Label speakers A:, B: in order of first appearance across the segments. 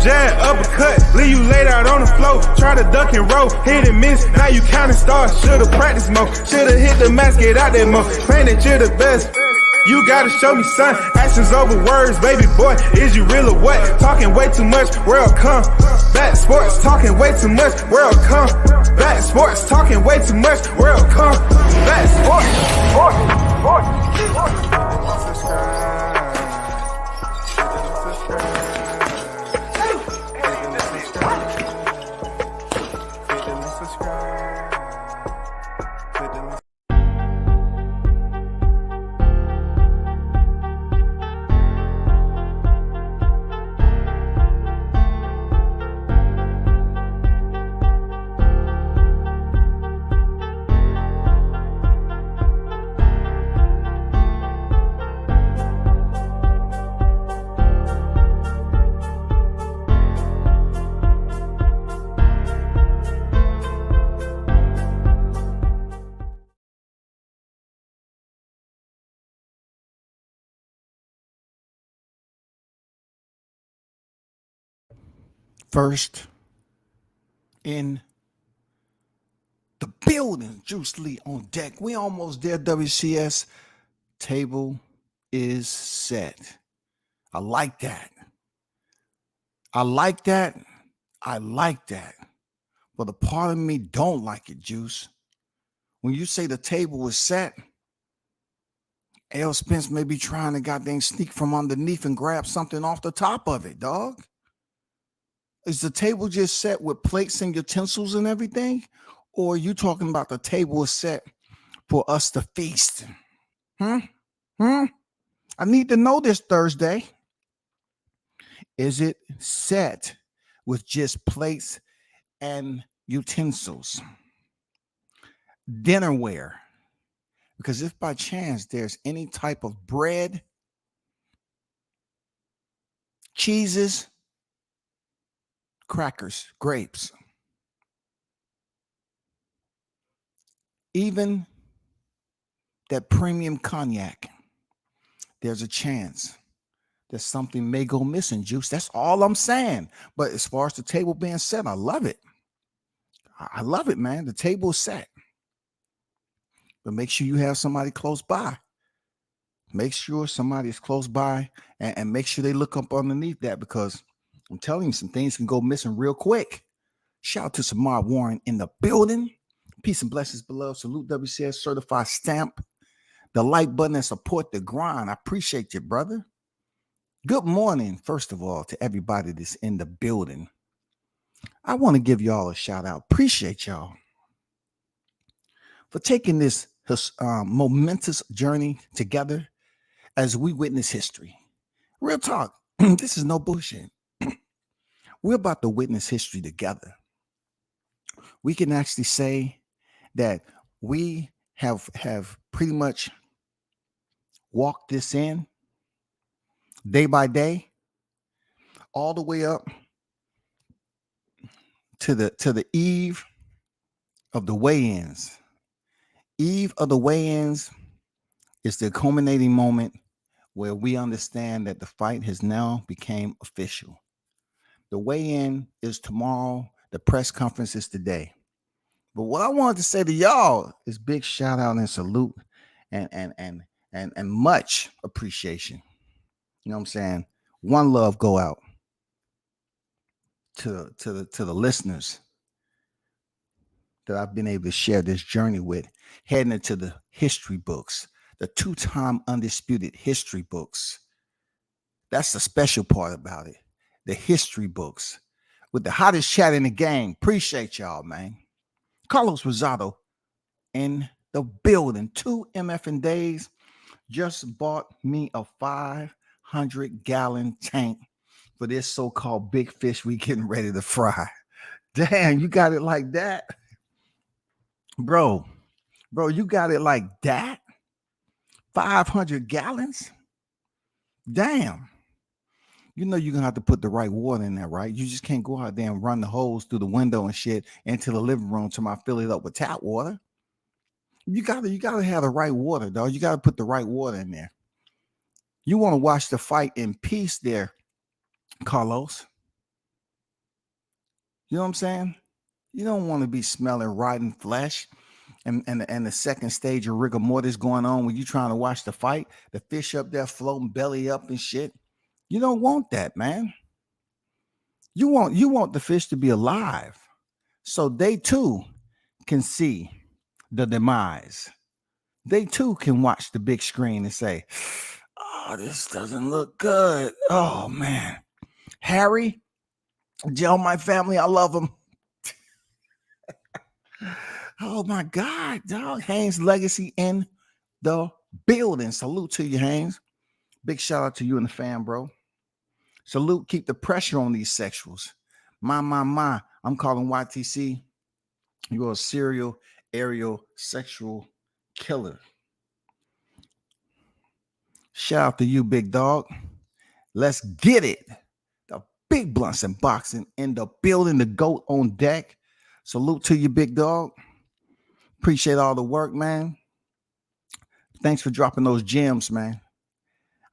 A: jab, uppercut, leave you laid out on the floor. Try to duck and roll, hit and miss, now you counting stars. Should've practiced more, should've hit the mask, get out there more. Man, that you're the best. You gotta show me, son. Actions over words, baby boy. Is you real or what? Talking way too much, world come. Back sports, talking way too much, world come. Back sports, talking way too much, world come. Back
B: First in the building, Juice Lee on deck. We almost there, WCS. Table is set. I like that. I like that. I like that. But a part of me don't like it, Juice. When you say the table is set, L. Spence may be trying to goddamn sneak from underneath and grab something off the top of it, dog. Is the table just set with plates and utensils and everything? Or are you talking about the table is set for us to feast? I need to know this Thursday. Is it set with just plates and utensils? Dinnerware. Because if by chance there's any type of bread, cheeses, crackers, grapes, even that premium cognac, there's a chance that something may go missing, Juice. That's all I'm saying. But as far as the table being set, I love it. I love it, man. The table is set. But make sure you have somebody close by. Make sure somebody is close by and make sure they look up underneath that, because I'm telling you, some things can go missing real quick. Shout out to Samar Warren in the building. Peace and blessings, beloved. Salute WCS certified stamp. The like button and support the grind. I appreciate you, brother. Good morning, first of all, to everybody that's in the building. I want to give y'all a shout out. Appreciate y'all for taking this momentous journey together as we witness history. Real talk. This is no bullshit. We're about to witness history together. We can actually say that we have pretty much walked this in day by day, all the way up to the eve of the weigh-ins. Eve of the weigh-ins is the culminating moment where we understand that the fight has now become official. The weigh-in is tomorrow. The press conference is today. But what I wanted to say to y'all is big shout out and salute and much appreciation. You know what I'm saying? One love go out to the listeners that I've been able to share this journey with, heading into the history books, the 2-time undisputed history books. That's the special part about it. The history books with the hottest chat in the game. Appreciate y'all, man. Carlos Rosado in the building. 2 MFing days. Just bought me a 500-gallon tank for this so-called big fish we getting ready to fry. Damn, you got it like that? Bro, you got it like that? 500 gallons? Damn. You know you're going to have to put the right water in there, right? You just can't go out there and run the hose through the window and shit into the living room till I fill it up with tap water. You gotta have the right water, dog. You gotta put the right water in there. You want to watch the fight in peace there, Carlos. You know what I'm saying? You don't want to be smelling rotten flesh and the second stage of rigor mortis going on when you trying to watch the fight, the fish up there floating belly up and shit. You don't want that, man. You want the fish to be alive. So they too can see the demise. They too can watch the big screen and say, "Oh, this doesn't look good. Oh man. Harry, tell my family I love them." Oh my God, dog. Haynes legacy in the building. Salute to you, Haynes. Big shout out to you and the fam, bro. Salute, keep the pressure on these sexuals. My. I'm calling YTC. You're a serial aerial sexual killer. Shout out to you, big dog. Let's get it. The big blunts and boxing in the building, the GOAT on deck. Salute to you, big dog. Appreciate all the work, man. Thanks for dropping those gems, man.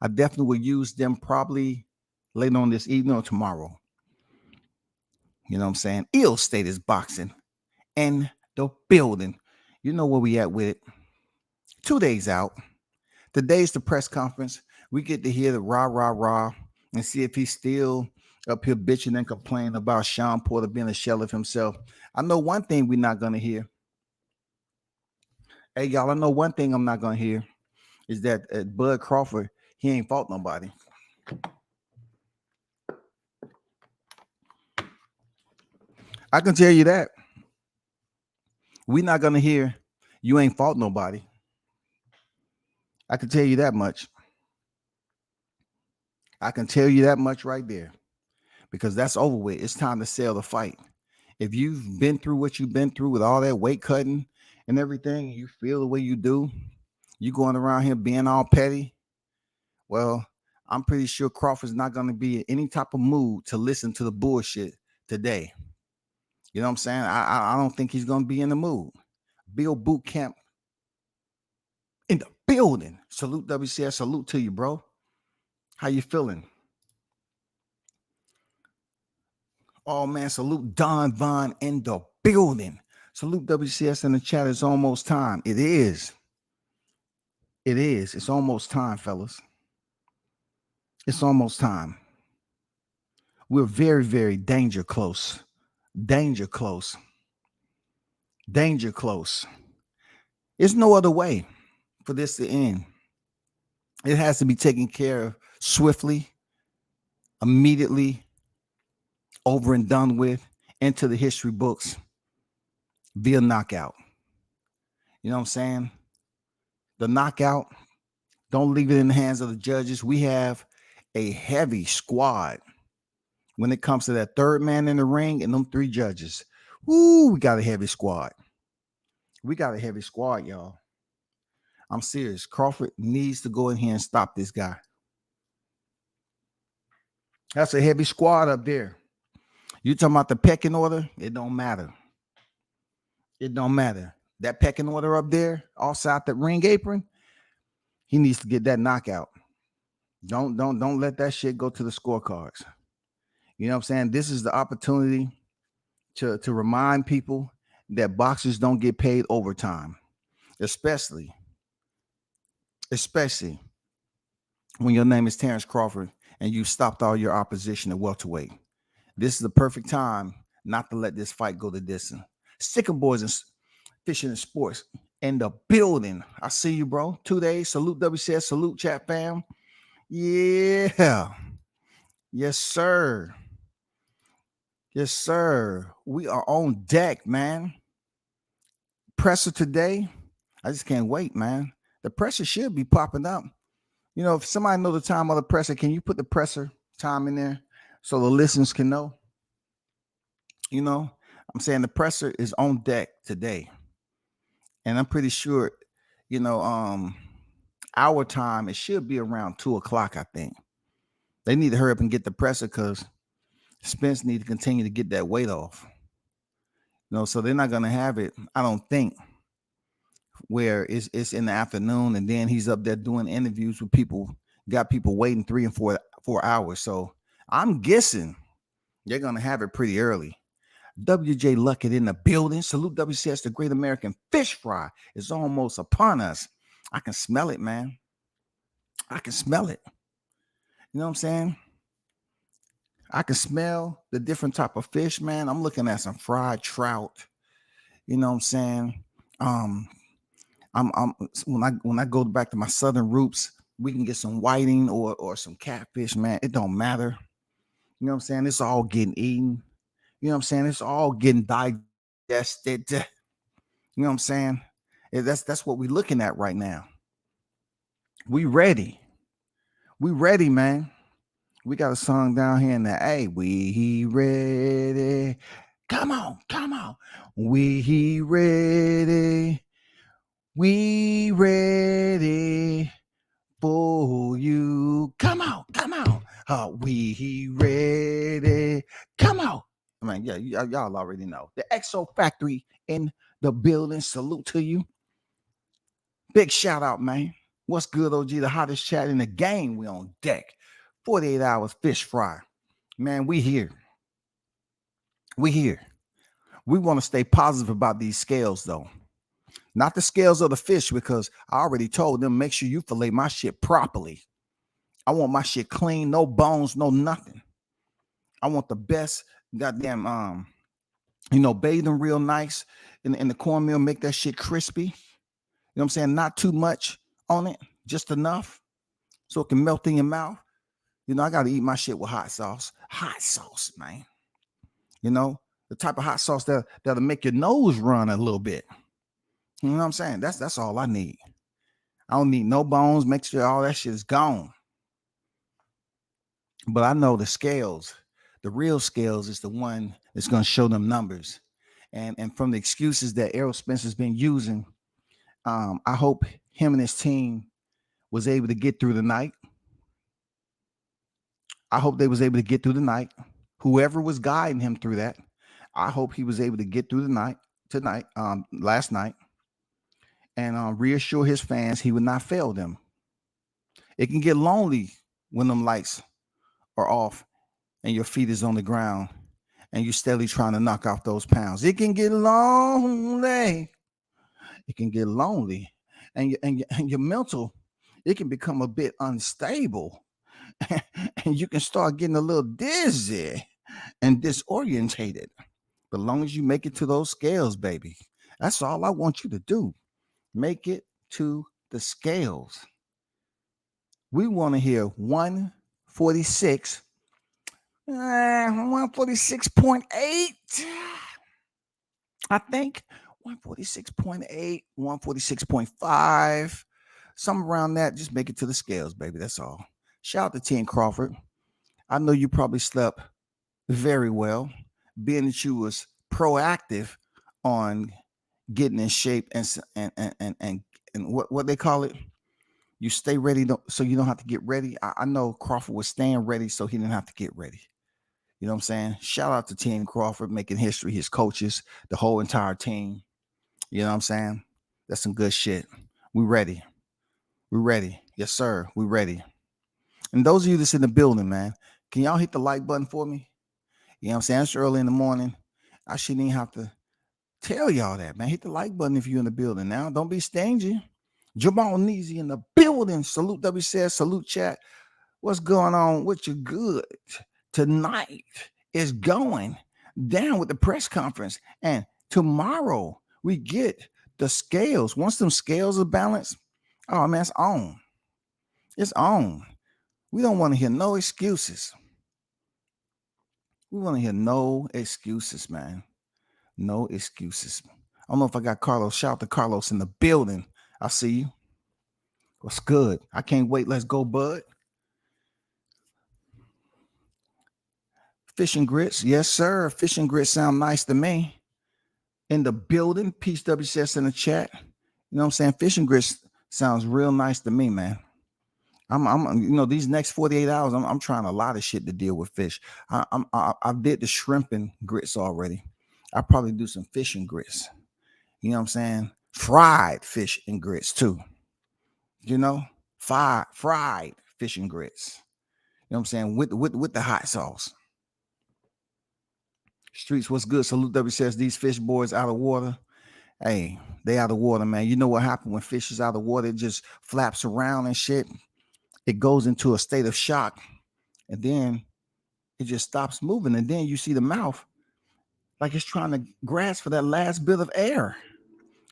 B: I definitely will use them probably later on this evening or tomorrow. You know what I'm saying? Ill status boxing in the building. You know where we at with it. 2 days out. Today's the press conference. We get to hear the rah and see if he's still up here bitching and complaining about Sean Porter being a shell of himself. I know one thing we're not going to hear. Hey, y'all, I know one thing I'm not going to hear is that Bud Crawford, he ain't fought nobody. I can tell you that. We're not going to hear you ain't fought nobody. I can tell you that much. I can tell you that much right there because that's over with. It's time to sell the fight. If you've been through what you've been through with all that weight cutting and everything, you feel the way you do, you going around here being all petty. Well, I'm pretty sure Crawford's not going to be in any type of mood to listen to the bullshit today. You know what I'm saying? I don't think he's going to be in the mood. Bill Boot Camp in the building. Salute WCS. Salute to you, bro. How you feeling? Oh, man. Salute Don Vaughn in the building. Salute WCS in the chat. It's almost time. It is. It is. It's almost time, fellas. It's almost time. We're very, very danger close. Danger close. Danger close. There's no other way for this to end. It has to be taken care of swiftly, immediately, over and done with, into the history books via knockout. You know what I'm saying? The knockout, don't leave it in the hands of the judges. We have a heavy squad when it comes to that third man in the ring and them 3 judges. Woo, we got a heavy squad. We got a heavy squad, y'all. I'm serious. Crawford needs to go in here and stop this guy. That's a heavy squad up there. You talking about the pecking order? It don't matter. It don't matter. That pecking order up there, outside the ring apron, he needs to get that knockout. Don't let that shit go to the scorecards. You know what I'm saying? This is the opportunity to remind people that boxers don't get paid overtime, especially when your name is Terrence Crawford and you stopped all your opposition at welterweight. This is the perfect time not to let this fight go the distance. Sticking boys and fishing and sports in the building. I see you, bro. 2 days. Salute WCS. Salute chat fam. Yeah. Yes, sir. Yes, sir. We are on deck, man. Presser today. I just can't wait, man. The presser should be popping up. You know, if somebody know the time of the presser, can you put the presser time in there so the listeners can know? You know, I'm saying the presser is on deck today. And I'm pretty sure, you know, our time, it should be around 2:00, I think. They need to hurry up and get the presser because Spence need to continue to get that weight off. You know, so they're not going to have it, I don't think, where it's in the afternoon and then he's up there doing interviews with people, got people waiting 3 and 4 hours. So I'm guessing they're going to have it pretty early. WJ Luckett in the building. Salute WCS, the Great American Fish Fry is almost upon us. I can smell it, man. I can smell it. You know what I'm saying? I can smell the different type of fish, man. I'm looking at some fried trout. You know what I'm saying? Um, I'm when I go back to my southern roots, we can get some whiting or some catfish, man. It don't matter. You know what I'm saying? It's all getting eaten. You know what I'm saying? It's all getting digested. You know what I'm saying? That's what we're looking at right now. We ready. We ready, man. We got a song down here in the A. We ready. Come on, come on. We ready. We ready for you. Come on, come on. We ready. Come on. I mean, yeah, y'all already know. The XO Factory in the building. Salute to you. Big shout out, man. What's good, OG? The hottest chat in the game. We on deck. 48 hours fish fry. Man, we here. We here. We want to stay positive about these scales, though. Not the scales of the fish, because I already told them, make sure you fillet my shit properly. I want my shit clean, no bones, no nothing. I want the best goddamn bathe them real nice in the cornmeal, make that shit crispy. You know what I'm saying? Not too much on it, just enough so it can melt in your mouth. You know, I gotta eat my shit with hot sauce. Hot sauce, man. You know, the type of hot sauce that'll make your nose run a little bit. You know what I'm saying? That's all I need. I don't need no bones. Make sure all that shit is gone. But I know the scales, the real scales, is the one that's going to show them numbers. And from the excuses that Errol Spence has been using, I hope him and his team was able to get through the night. I hope they was able to get through the night. Whoever was guiding him through that, I hope he was able to get through the night last night, and reassure his fans he would not fail them. It can get lonely when them lights are off and your feet is on the ground and you're steadily trying to knock off those pounds. It can get lonely. It can get lonely. And your mental, it can become a bit unstable. And you can start getting a little dizzy and disorientated. But as long as you make it to those scales, baby, that's all I want you to do. Make it to the scales. We want to hear 146. 146.8. I think 146.8, 146.5, something around that. Just make it to the scales, baby. That's all. Shout out to Team Crawford. I know you probably slept very well, being that you was proactive on getting in shape and what they call it. You stay ready so you don't have to get ready. I know Crawford was staying ready so he didn't have to get ready. You know what I'm saying? Shout out to Team Crawford, making history, his coaches, the whole entire team. You know what I'm saying? That's some good shit. We ready. We ready. Yes, sir. We ready. And those of you that's in the building, man, can y'all hit the like button for me? You know what I'm saying? It's early in the morning. I shouldn't even have to tell y'all that, man. Hit the like button if you're in the building now. Don't be stingy. Jamal Neasy in the building. Salute WCS. Salute chat. What's going on with you? Good. Tonight is going down with the press conference. And tomorrow we get the scales. Once them scales are balanced, oh man, it's on. It's on. We don't want to hear no excuses. We want to hear no excuses, man. No excuses. I don't know if I got Carlos. Shout out to Carlos in the building. I see you. What's good? I can't wait. Let's go, bud. Fish and grits. Yes, sir. Fish and grits sound nice to me. In the building. Peace WCS in the chat. You know what I'm saying? Fish and grits sounds real nice to me, man. I'm these next 48 hours, I'm trying a lot of shit to deal with fish. I did the shrimp and grits already. I probably do some fish and grits. You know what I'm saying? Fried fish and grits too. You know, fried fish and grits. You know what I'm saying? With the hot sauce. Streets, what's good? Salute WCS. These fish boys out of water. Hey, they out of water, man. You know what happened when fish is out of water? It just flaps around and shit. It goes into a state of shock, and then it just stops moving. And then you see the mouth like it's trying to grasp for that last bit of air.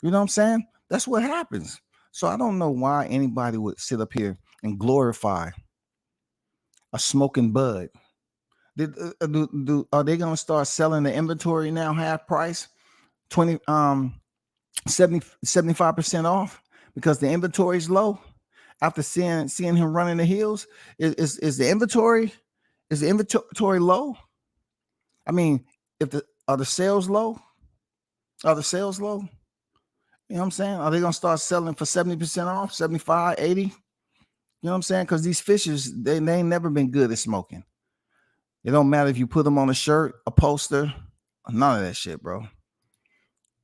B: You know what I'm saying? That's what happens. So I don't know why anybody would sit up here and glorify a smoking bud. Are they gonna start selling the inventory now half price, 75% off because the inventory is low? After seeing him running the hills, is the inventory low? I mean, are the sales low? Are the sales low? You know what I'm saying? Are they gonna start selling for 70% off, 75, 80? You know what I'm saying? Because these fishes, they ain't never been good at smoking. It don't matter if you put them on a shirt, a poster, none of that shit, bro. You know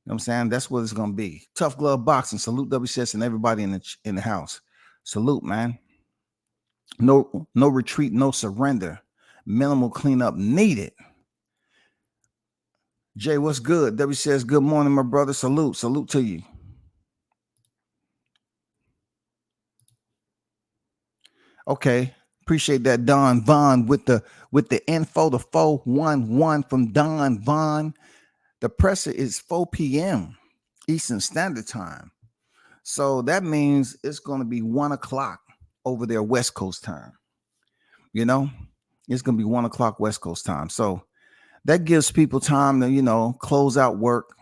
B: what I'm saying? That's what it's gonna be. Tough glove boxing. Salute WCS and everybody in the house. Salute, man. No retreat, no surrender. Minimal cleanup needed. Jay, what's good? WCS, good morning, my brother. Salute to you. Okay. Appreciate that, Don Vaughn, with the info, the 411 from Don Vaughn. The presser is 4 p.m. Eastern Standard Time. So that means it's going to be 1 o'clock over there, West Coast time. You know, it's going to be 1 o'clock West Coast time. So that gives people time to, you know, close out work,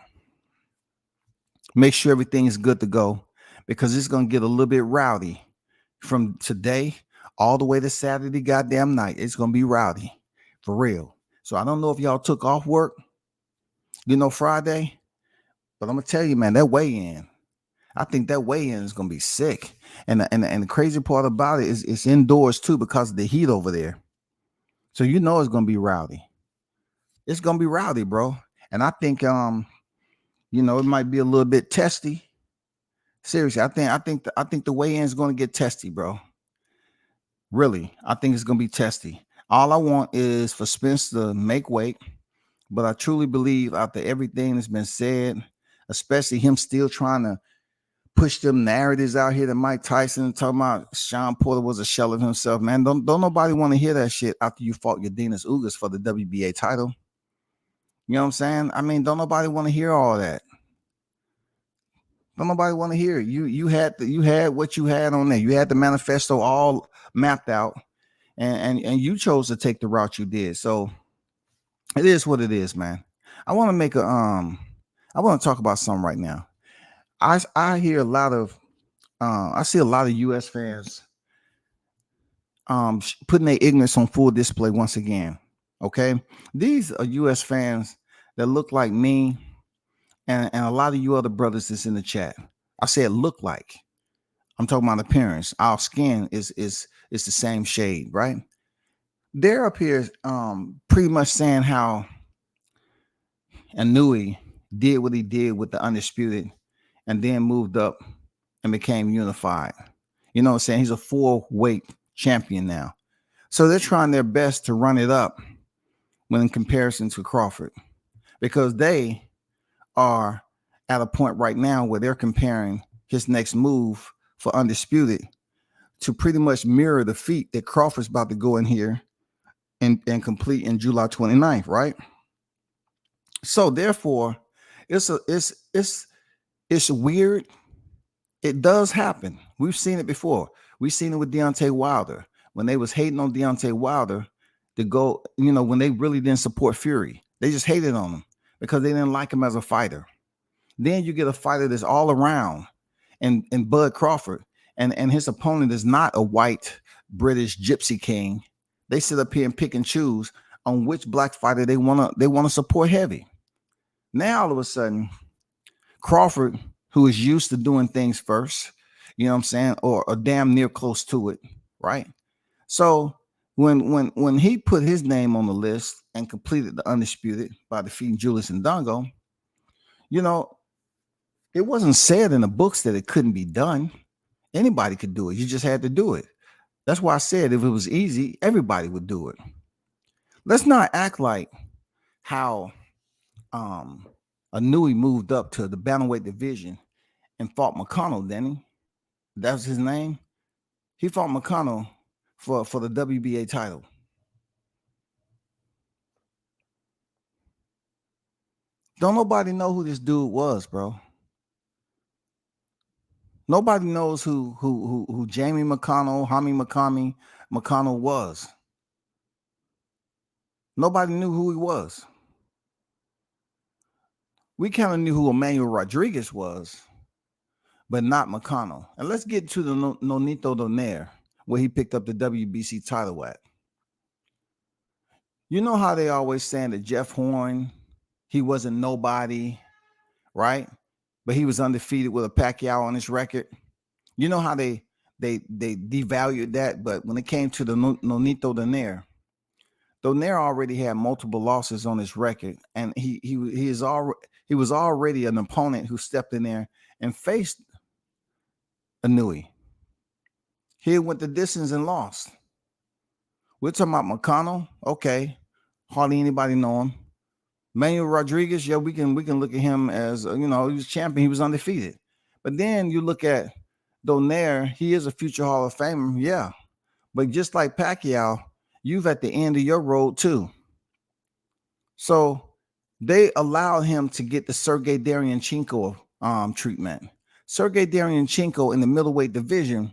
B: make sure everything is good to go, because it's going to get a little bit rowdy from today all the way to Saturday goddamn night. It's going to be rowdy for real. So I don't know if y'all took off work, you know, Friday, but I'm going to tell you, man, that weigh-in, I think that weigh-in is going to be sick. And the crazy part about it is it's indoors too because of the heat over there. So you know it's going to be rowdy. It's going to be rowdy, bro. And I think, you know, it might be a little bit testy. Seriously, I think the weigh-in is going to get testy, bro. Really, I think it's going to be testy. All I want is for Spence to make weight, but I truly believe after everything that's been said, especially him still trying to push them narratives out here that Mike Tyson talking about Sean Porter was a shell of himself, man. Don't nobody want to hear that shit after you fought Yardenas Ugas for the WBA title. You know what I'm saying? I mean, don't nobody want to hear all that. Don't nobody want to hear it. You had what you had on there. You had the manifesto all mapped out, and you chose to take the route you did. So it is what it is, man. I want to make a I want to talk about something right now. I hear a lot of I see a lot of US fans putting their ignorance on full display once again. Okay, these are US fans that look like me and a lot of you other brothers that's in the chat. I said look like. I'm talking about appearance. Our skin is the same shade, right? They're up here pretty much saying how Anui did what he did with the Undisputed and then moved up and became unified. You know what I'm saying? He's a 4-weight champion now. So they're trying their best to run it up when in comparison to Crawford, because they are at a point right now where they're comparing his next move for Undisputed to pretty much mirror the feat that Crawford's about to go in here and complete in July 29th, right? So therefore, it's weird. It does happen. We've seen it before. We've seen it with Deontay Wilder when they was hating on Deontay Wilder to go, you know, when they really didn't support Fury. They just hated on him because they didn't like him as a fighter. Then you get a fighter that's all around and Bud Crawford, and his opponent is not a white British gypsy king. They sit up here and pick and choose on which black fighter they want to support heavy. Now all of a sudden, Crawford, who is used to doing things first, you know what I'm saying, or damn near close to it, right? So when he put his name on the list and completed the Undisputed by defeating Julius Ndongo, you know, it wasn't said in the books that it couldn't be done. Anybody could do it. You just had to do it. That's why I said if it was easy, everybody would do it. Let's not act like how Inouye moved up to the bantamweight division and fought McConnell, didn't he? That was his name. He fought McConnell for the WBA title. Don't nobody know who this dude was, bro. Nobody knows who Jamie McConnell, Hami McConnell was. Nobody knew who he was. We kind of knew who Emmanuel Rodriguez was, but not McConnell. And let's get to the Nonito Donaire, where he picked up the WBC title at. You know how they always saying that Jeff Horn, he wasn't nobody, right? But he was undefeated with a Pacquiao on his record. You know how they devalued that, but when it came to the Nonito Donaire already had multiple losses on his record, and he was already an opponent who stepped in there and faced Inouye. He went the distance and lost. We're talking about McConnell. Okay, hardly anybody know him. Manuel Rodriguez, yeah, we can look at him as he was champion. He was undefeated. But then you look at Donaire, he is a future Hall of Famer, yeah. But just like Pacquiao, you've at the end of your road too. So they allowed him to get the Sergey Derevyanchenko treatment. Sergey Derevyanchenko in the middleweight division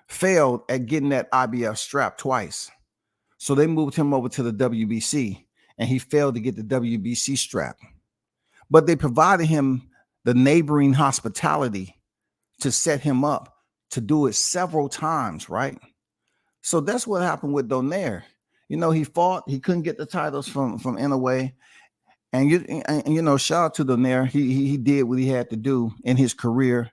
B: failed at getting that IBF strap twice. So they moved him over to the WBC, and he failed to get the WBC strap. But they provided him the neighboring hospitality to set him up to do it several times, right? So that's what happened with Donaire. He fought, he couldn't get the titles from Inoue. And shout out to Donaire. He did what he had to do in his career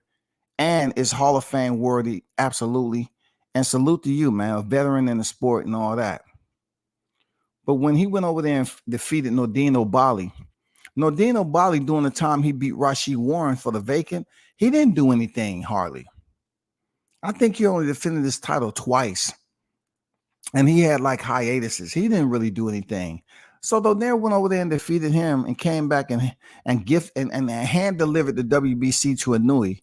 B: and is Hall of Fame worthy, absolutely. And salute to you, man, a veteran in the sport and all that. But when he went over there and defeated Nordine Bali during the time he beat Rashid Warren for the vacant, he didn't do anything hardly. I think he only defended this title twice. And he had like hiatuses. He didn't really do anything. So Donaire went over there and defeated him and came back and hand delivered the WBC to Inouye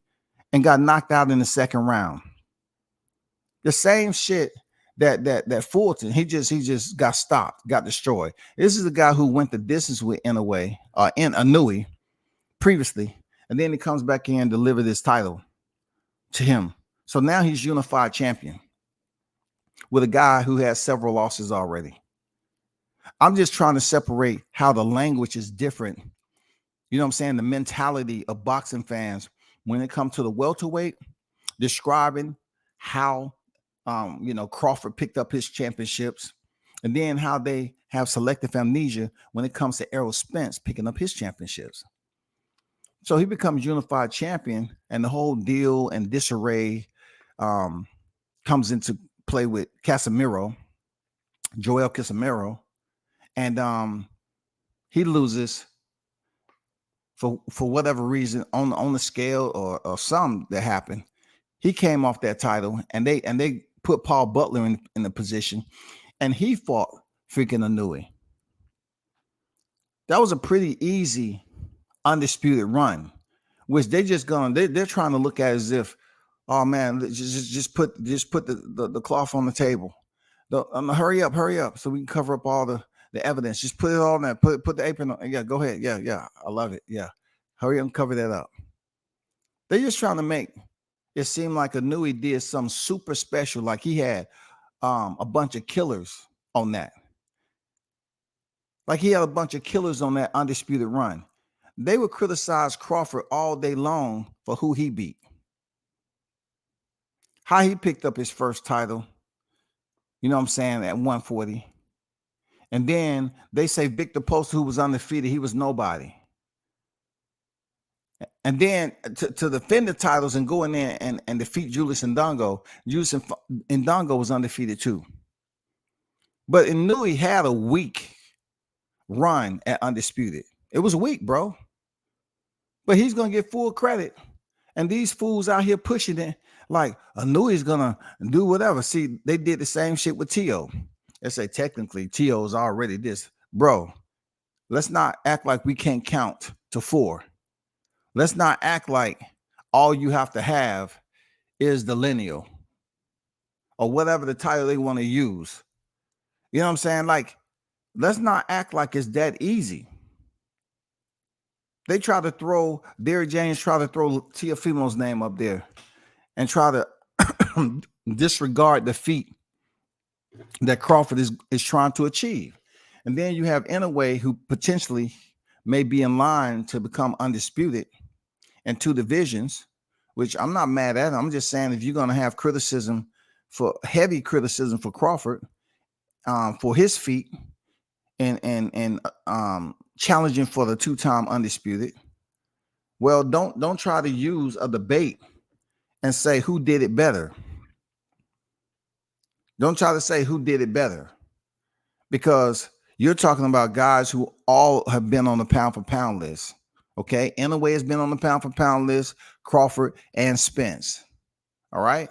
B: and got knocked out in the second round. The same shit that Fulton, he just got stopped, got destroyed. This is the guy who went the distance with Inouye previously, and then he comes back in and delivered this title to him. So now he's unified champion with a guy who has several losses already. I'm just trying to separate how the language is different. You know what I'm saying? The mentality of boxing fans when it comes to the welterweight, describing how Crawford picked up his championships, and then how they have selective amnesia when it comes to Errol Spence picking up his championships. So he becomes unified champion, and the whole deal and disarray comes into play with Joel Casimiro, and he loses for whatever reason on the scale or some that happened. He came off that title, and they put Paul Butler in the position, and he fought freaking Inouye. That was a pretty easy undisputed run, which they're trying to look at as if, oh man, just put the cloth on the table. Hurry up, so we can cover up all the evidence. Just put it all on there. Put the apron on. Yeah, go ahead. Yeah, I love it. Yeah, hurry up and cover that up. They're just trying to make it seemed like Inouye did something super special, like he had a bunch of killers on that. Like he had a bunch of killers on that undisputed run. They would criticize Crawford all day long for who he beat. How he picked up his first title, you know what I'm saying, at 140. And then they say Victor Poster, who was undefeated, he was nobody. And then to defend the titles and go in there and defeat Julius Ndongo. Julius Ndongo was undefeated too. But Inouye had a weak run at Undisputed. It was weak, bro. But he's going to get full credit. And these fools out here pushing it like Inouye's going to do whatever. See, they did the same shit with Tio. They say technically Tio's already this. Bro, Let's not act like we can't count to 4. Let's not act like all you have to have is the lineal or whatever the title they want to use. You know what I'm saying? Like, let's not act like it's that easy. They try to throw, Derrick James try to throw Teofimo's name up there and try to disregard the feat that Crawford is trying to achieve. And then you have Inoue, who potentially may be in line to become undisputed in 2 divisions, which I'm not mad at. I'm just saying, if you're going to have criticism, for heavy criticism for Crawford, for his feat and challenging for the 2-time undisputed, well, don't try to use a debate and say who did it better. Don't try to say who did it better, because you're talking about guys who all have been on the pound for pound list. Okay, Inoue has been on the pound for pound list, Crawford and Spence. All right,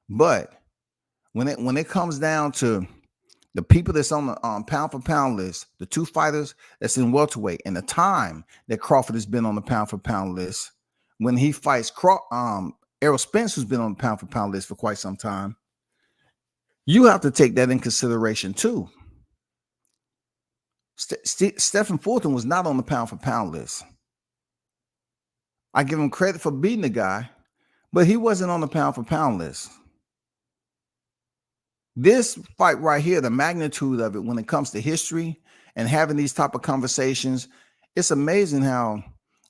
B: but when it comes down to the people that's on the pound for pound list, the 2 fighters that's in welterweight, and the time that Crawford has been on the pound for pound list, when he fights Errol Spence, who's been on the pound for pound list for quite some time, you have to take that in consideration too. Stephen Fulton was not on the pound for pound list. I give him credit for beating the guy, but he wasn't on the pound for pound list. This fight right here, the magnitude of it when it comes to history and having these type of conversations, it's amazing how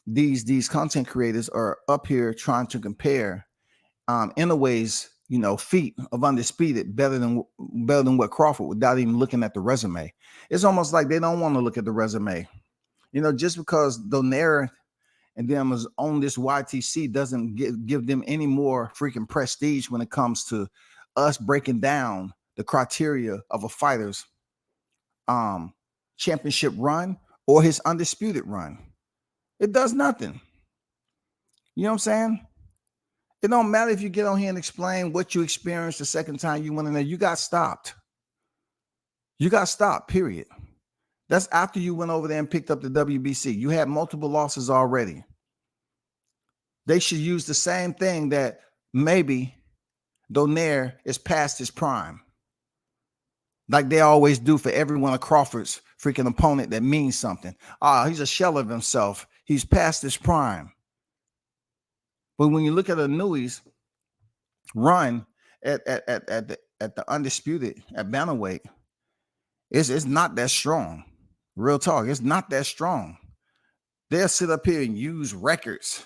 B: these content creators are up here trying to compare Inoue's feat of undisputed better than what Crawford, without even looking at the resume. It's almost like they don't want to look at the resume. Just because Donaire and them is on this YTC doesn't give them any more freaking prestige when it comes to us breaking down the criteria of a fighter's championship run or his undisputed run. It does nothing. You know what I'm saying? It don't matter if you get on here and explain what you experienced the second time you went in there. You got stopped. You got stopped, period. That's after you went over there and picked up the WBC. You had multiple losses already. They should use the same thing, that maybe Donaire is past his prime, like they always do for every one of Crawford's freaking opponent that means something. He's a shell of himself. He's past his prime. But when you look at Inoue's run at the undisputed at bantamweight, it's not that strong. Real talk, it's not that strong. They'll sit up here and use records,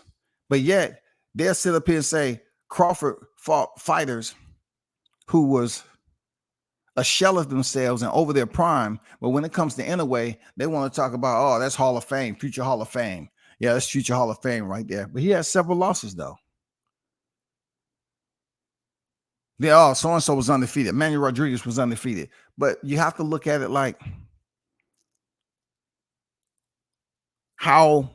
B: but yet they'll sit up here and say Crawford fought fighters who was a shell of themselves and over their prime. But when it comes to Inoue, they want to talk about, that's Hall of Fame, future Hall of Fame. Yeah, that's future Hall of Fame right there. But he has several losses though. So-and-so was undefeated. Manuel Rodriguez was undefeated. But you have to look at it like, how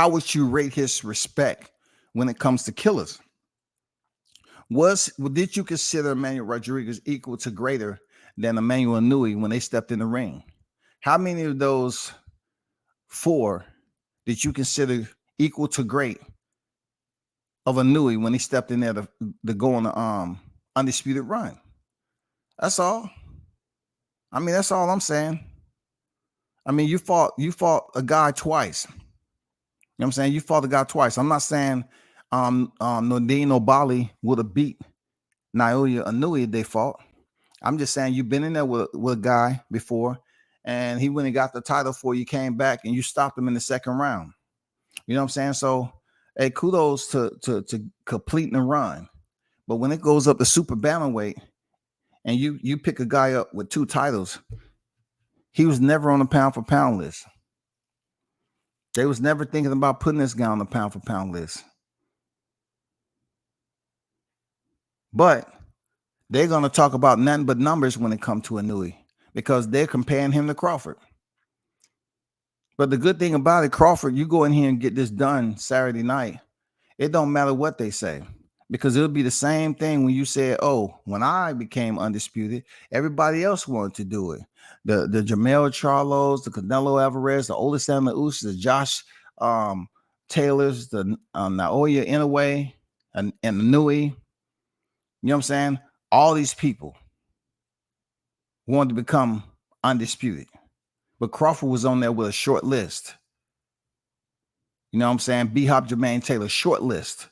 B: would you rate his respect when it comes to killers? Did you consider Manuel Rodriguez equal to greater than Emmanuel Inoue when they stepped in the ring? How many of those 4 did you consider equal to great of Inoue when he stepped in there to go on the undisputed run? That's all. I mean, that's all I'm saying. I mean, you fought a guy twice. You know what I'm saying? You fought a guy twice. I'm not saying Nordine Obali would have beat Naoya Inoue if they fought. I'm just saying you've been in there with a guy before, and he went and got the title for you, came back, and you stopped him in the second round. You know what I'm saying? So, hey, kudos to completing the run. But when it goes up to super bantamweight, and you pick a guy up with 2 titles, he was never on the pound for pound list. They was never thinking about putting this guy on the pound for pound list. But they're going to talk about nothing but numbers when it comes to Inoue, because they're comparing him to Crawford. But the good thing about it, Crawford, you go in here and get this done Saturday night, it don't matter what they say, Because it'll be the same thing when you said, "Oh, when I became undisputed, everybody else wanted to do it." The Jamel Charlos, the Canelo Alvarez, the Olisama Usyk, the Josh Taylors, the Naoya Inoue, and Nui. You know what I'm saying? All these people wanted to become undisputed, but Crawford was on there with a short list. You know what I'm saying? B-Hop, Jermaine Taylor, short list,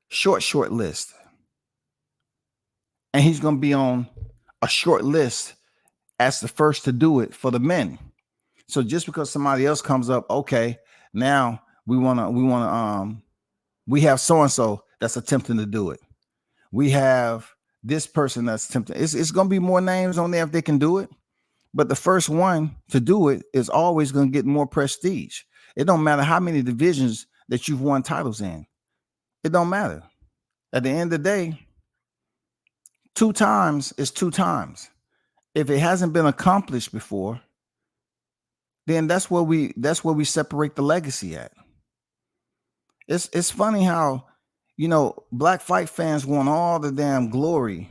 B: short list. And he's going to be on a short list as the first to do it for the men. So just because somebody else comes up, okay, now we have so-and-so that's attempting to do it. We have this person that's attempting. It's going to be more names on there if they can do it. But the first one to do it is always going to get more prestige. It don't matter how many divisions that you've won titles in. It don't matter. At the end of the day, 2 times is 2 times. If it hasn't been accomplished before, then that's where we separate the legacy at. It's funny how, black fight fans want all the damn glory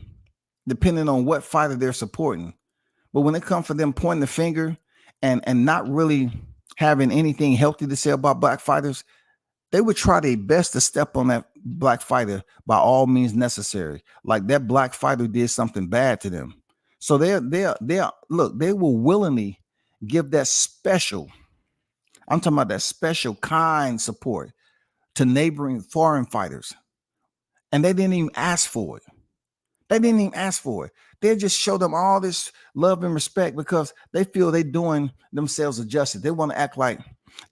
B: depending on what fighter they're supporting. But when it comes for them pointing the finger and not really having anything healthy to say about black fighters, they would try their best to step on that black fighter by all means necessary. Like that black fighter did something bad to them. So they will willingly give that special, I'm talking about that special kind support to neighboring foreign fighters. And they didn't even ask for it. They just show them all this love and respect because they feel they're doing themselves a justice. They want to act like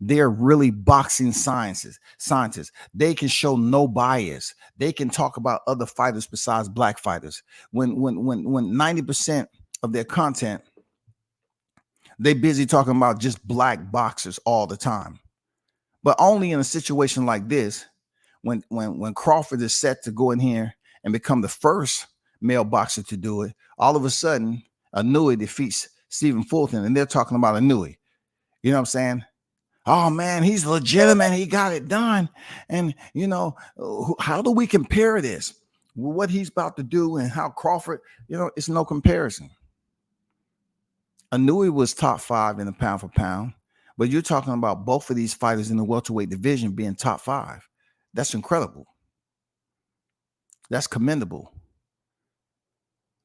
B: they're really boxing scientists. They can show no bias. They can talk about other fighters besides black fighters. When 90% of their content, they busy talking about just black boxers all the time. But only in a situation like this, when Crawford is set to go in here and become the first male boxer to do it, all of a sudden, Inoue defeats Stephen Fulton, and they're talking about Inoue. You know what I'm saying? Oh man, he's legitimate. He got it done. And how do we compare this with what he's about to do and how Crawford? It's no comparison. Inoue was top 5 in the pound for pound, but you're talking about both of these fighters in the welterweight division being top 5. That's incredible. That's commendable.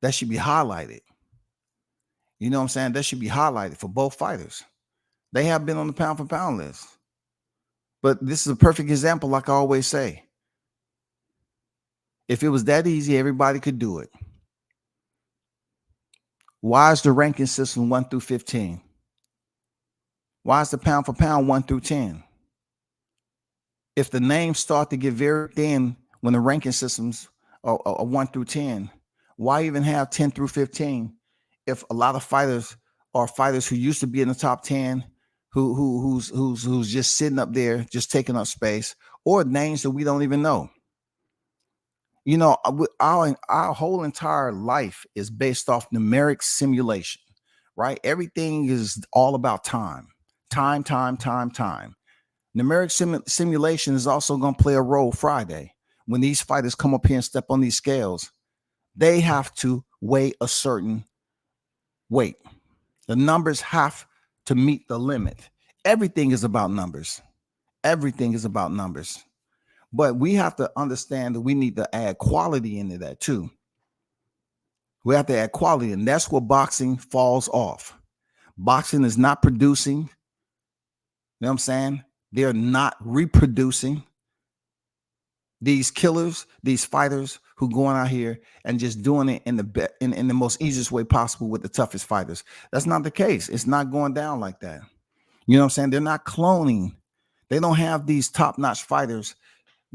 B: That should be highlighted. You know what I'm saying? That should be highlighted for both fighters. They have been on the pound for pound list. But this is a perfect example, like I always say. If it was that easy, everybody could do it. Why is the ranking system 1 through 15? Why is the pound for pound 1 through 10? If the names start to get very thin when the ranking systems are 1 through 10, why even have 10 through 15 if a lot of fighters are fighters who used to be in the top 10, who's just sitting up there, just taking up space, or names that we don't even know? Our whole entire life is based off numeric simulation, right? Everything is all about time. Numeric simulation is also going to play a role Friday. When these fighters come up here and step on these scales, they have to weigh a certain weight. The numbers have to meet the limit. Everything is about numbers. But we have to understand that we need to add quality into that too. We have to add quality, and that's where boxing falls off. Boxing is not producing. You know what I'm saying? They're not reproducing these killers, these fighters who going out here and just doing it in the most easiest way possible with the toughest fighters. That's not the case. It's not going down like that. You know what I'm saying? They're not cloning. They don't have these top-notch fighters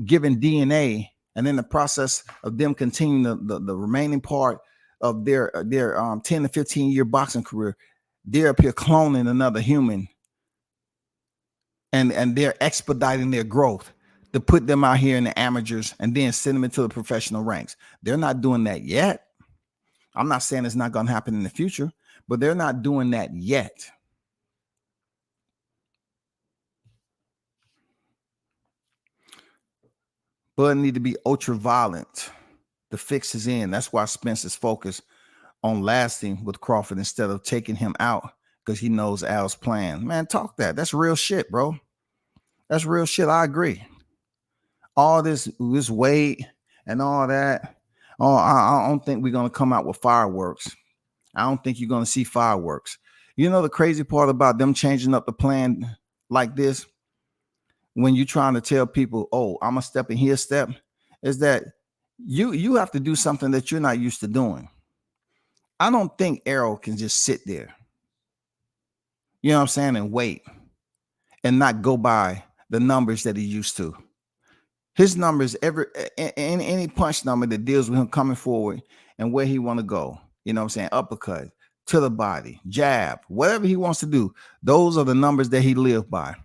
B: given DNA, and in the process of them continuing the remaining part of their 10 to 15 year boxing career, they're up here cloning another human, and they're expediting their growth to put them out here in the amateurs and then send them into the professional ranks. They're not doing that yet. I'm not saying it's not going to happen in the future, but they're not doing that yet. Bud need to be ultra violent. The fix is in. That's why Spence is focused on lasting with Crawford instead of taking him out because he knows Al's plan. Man, talk that. That's real shit, bro. That's real shit. I agree. All this weight and all that. Oh, I don't think we're gonna come out with fireworks. I don't think you're gonna see fireworks. You know the crazy part about them changing up the plan like this, when you're trying to tell people, "Oh, I'm a step and he a step," is that you have to do something that you're not used to doing. I don't think Errol can just sit there, you know what I'm saying, and wait and not go by the numbers that he used to. His numbers, any punch number that deals with him coming forward and where he want to go, you know what I'm saying, uppercut to the body, jab, whatever he wants to do, those are the numbers that he lived by.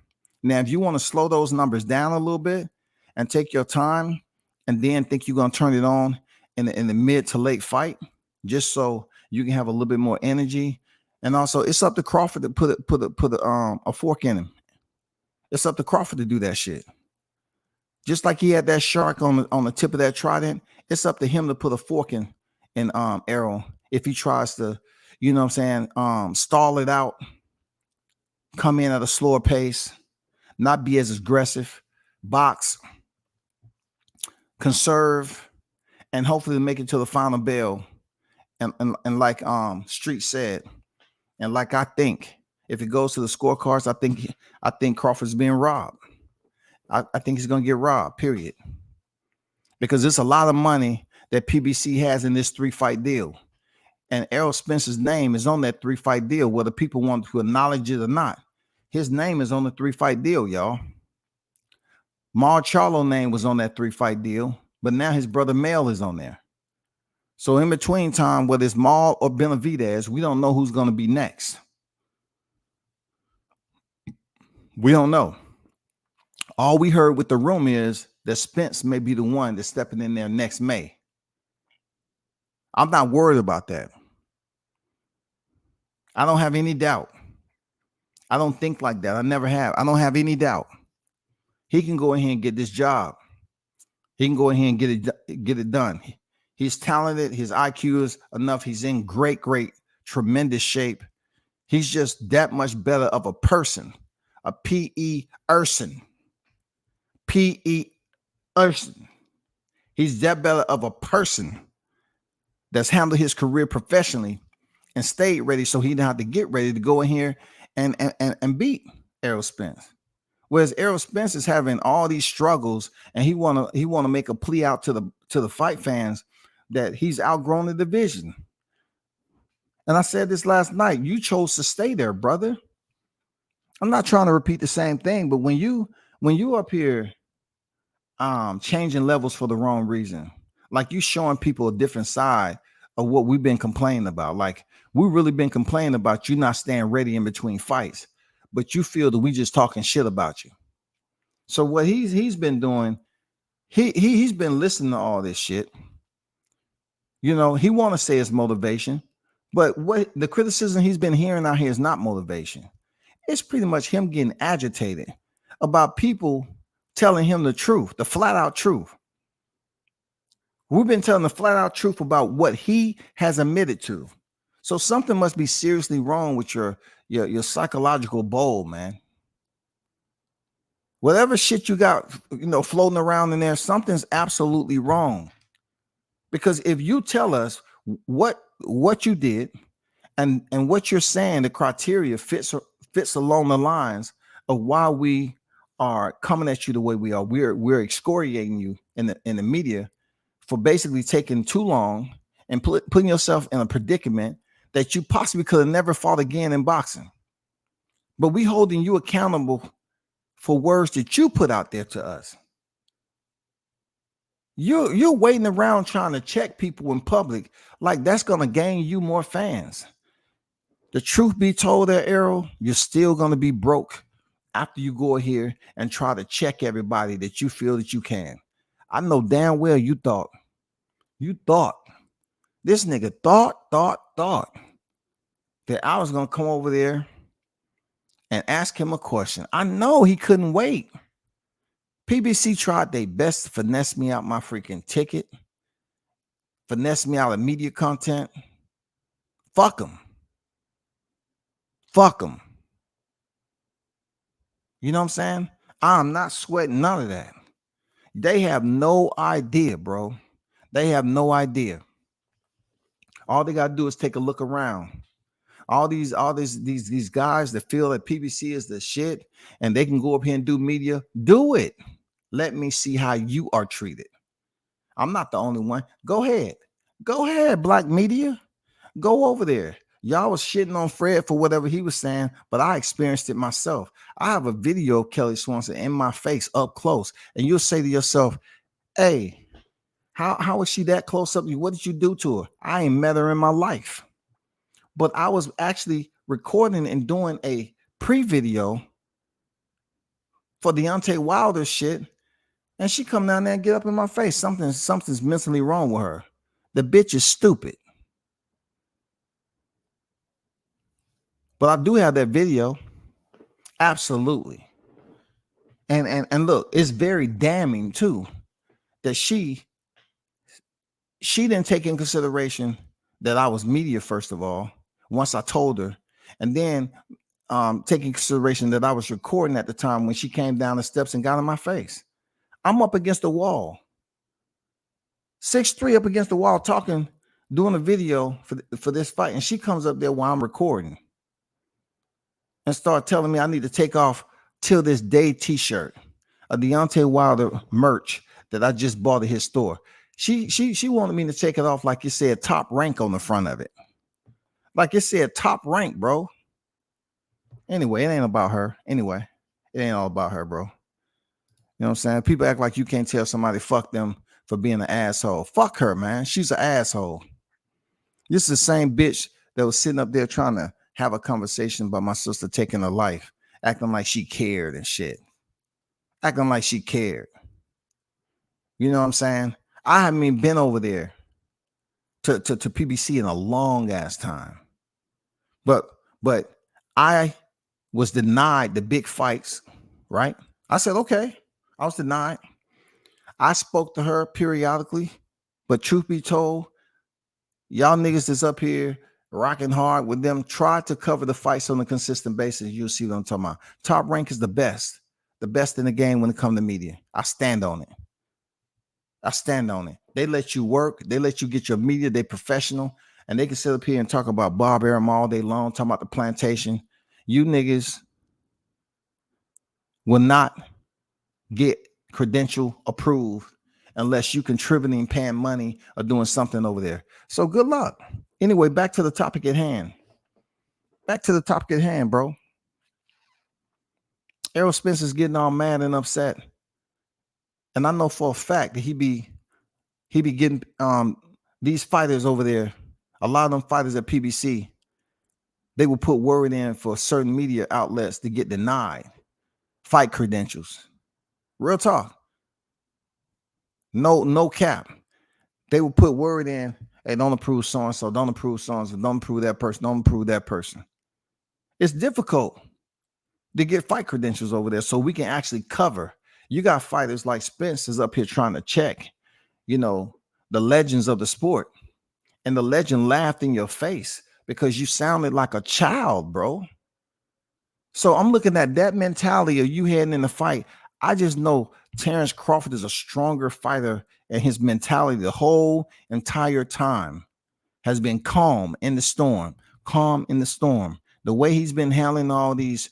B: Now, if you want to slow those numbers down a little bit and take your time and then think you're going to turn it on in the mid to late fight, just so you can have a little bit more energy. And also, it's up to Crawford to put a fork in him. It's up to Crawford to do that shit. Just like he had that shark on the tip of that trident, it's up to him to put a fork in Errol if he tries to, you know what I'm saying, stall it out, come in at a slower pace, not be as aggressive, box, conserve, and hopefully make it to the final bell. And like Street said, and like I think, if it goes to the scorecards, I think Crawford's being robbed. I think he's gonna get robbed, period. Because there's a lot of money that PBC has in this 3-fight deal. And Errol Spence's name is on that 3-fight deal, whether people want to acknowledge it or not. His name is on the 3-fight deal, y'all. Mar Charlo's name was on that 3-fight deal, but now his brother Mel is on there. So in between time, whether it's Mal or Benavidez, we don't know who's going to be next. We don't know. All we heard with the room is that Spence may be the one that's stepping in there next May. I'm not worried about that. I don't have any doubt. I don't think like that. I never have. I don't have any doubt. He can go ahead and get this job. He can go ahead and get it done. He's talented. His IQ is enough. He's in great, tremendous shape. He's just that much better of a person. A P.E. Urson. P.E. Urson. He's that better of a person that's handled his career professionally and stayed ready so he didn't have to get ready to go in here and beat Errol Spence. Whereas Errol Spence is having all these struggles and he wanna make a plea out to the fight fans that he's outgrown the division. And I said this last night, you chose to stay there, brother. I'm not trying to repeat the same thing, but when you up here changing levels for the wrong reason, like you showing people a different side of what we've been complaining about. Like we really been complaining about you not staying ready in between fights, but you feel that we just talking shit about you. So what he's been doing, he's been listening to all this shit. You know, he want to say it's motivation, but what the criticism he's been hearing out here is not motivation. It's pretty much him getting agitated about people telling him the truth, the flat out truth. We've been telling the flat out truth about what he has admitted to. So something must be seriously wrong with your psychological bowl, man. Whatever shit you got, floating around in there, something's absolutely wrong. Because if you tell us what you did and what you're saying, the criteria fits along the lines of why we are coming at you the way we are. We're excoriating you in the media for basically taking too long and putting yourself in a predicament that you possibly could have never fought again in boxing. But we holding you accountable for words that you put out there to us. You're waiting around trying to check people in public like that's going to gain you more fans. The truth be told there, Errol, you're still going to be broke after you go here and try to check everybody that you feel that you can. I know damn well you thought this nigga thought that I was going to come over there and ask him a question. I know he couldn't wait. PBC tried their best to finesse me out my freaking ticket, finesse me out of media content. Fuck them. Fuck them. You know what I'm saying? I'm not sweating none of that. They have no idea, bro. They have no idea. All they gotta do is take a look around. All these guys that feel that PBC is the shit and they can go up here and do media, do it. Let me see how you are treated. I'm not the only one. Go ahead. Go ahead, black media. Go over there. Y'all was shitting on Fred for whatever he was saying, but I experienced it myself. I have a video of Kelly Swanson in my face up close, and you'll say to yourself, hey, how was she that close up to you? What did you do to her? I ain't met her in my life. But I was actually recording and doing a pre-video for Deontay Wilder shit, and she come down there and get up in my face. Something's mentally wrong with her. The bitch is stupid. But I do have that video. Absolutely. And look, it's very damning too that she didn't take in consideration that I was media, first of all, once I told her, and then taking consideration that I was recording at the time when she came down the steps and got in my face. I'm up against the wall, 6'3" up against the wall, talking, doing a video for this fight, and she comes up there while I'm recording and start telling me I need to take off Till This Day t-shirt, a Deontay Wilder merch that I just bought at his store. She wanted me to take it off like it said Top Rank on the front of it. Like it said Top Rank, bro. Anyway, it ain't about her. Anyway, it ain't all about her, bro. You know what I'm saying? People act like you can't tell somebody fuck them for being an asshole. Fuck her, man. She's an asshole. This is the same bitch that was sitting up there trying to have a conversation about my sister taking her life, acting like she cared and shit. Acting like she cared. You know what I'm saying? I haven't even been over there to PBC in a long ass time. But I was denied the big fights, right? I said, okay, I was denied. I spoke to her periodically, but truth be told, y'all niggas that's up here rocking hard with them, try to cover the fights on a consistent basis. You'll see what I'm talking about. Top Rank is the best in the game when it comes to media. I stand on it. I stand on it. They let you work. They let you get your media. They professional. And they can sit up here and talk about Bob Arum all day long, talking about the plantation. You niggas will not get credential approved unless you contributing, paying money, or doing something over there. So good luck. Anyway, back to the topic at hand. Back to the topic at hand, bro. Errol Spence is getting all mad and upset. And I know for a fact that he be getting these fighters over there, a lot of them fighters at PBC, they will put word in for certain media outlets to get denied fight credentials. Real talk. No cap. They will put word in, hey, don't approve so-and-so, don't approve so-and-so, don't approve that person, don't approve that person. It's difficult to get fight credentials over there so we can actually cover. You got fighters like Spence is up here trying to check, you know, the legends of the sport. And the legend laughed in your face because you sounded like a child, bro. So I'm looking at that mentality of you heading in the fight. I just know Terrence Crawford is a stronger fighter, and his mentality the whole entire time has been calm in the storm, calm in the storm. The way he's been handling all these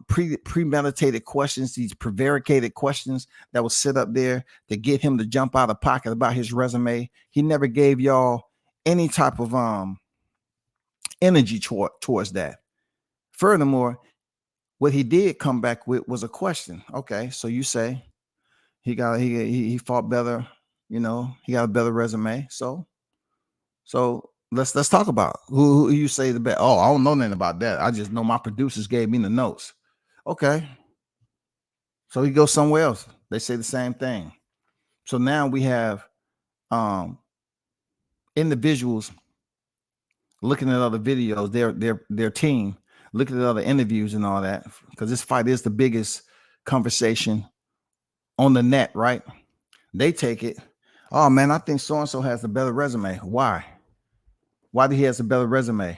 B: premeditated questions, these prevaricated questions that was set up there to get him to jump out of pocket about his resume. He never gave y'all any type of energy towards that. Furthermore, what he did come back with was a question. Okay, so you say he fought better, you know, he got a better resume. So let's talk about who you say the best. Oh, I don't know nothing about that. I just know my producers gave me the notes. Okay. So he goes somewhere else. They say the same thing. So now we have individuals looking at other videos, their team, looking at other interviews and all that, because this fight is the biggest conversation on the net, right? They take it. Oh man, I think so-and-so has a better resume. Why? Why do he has a better resume?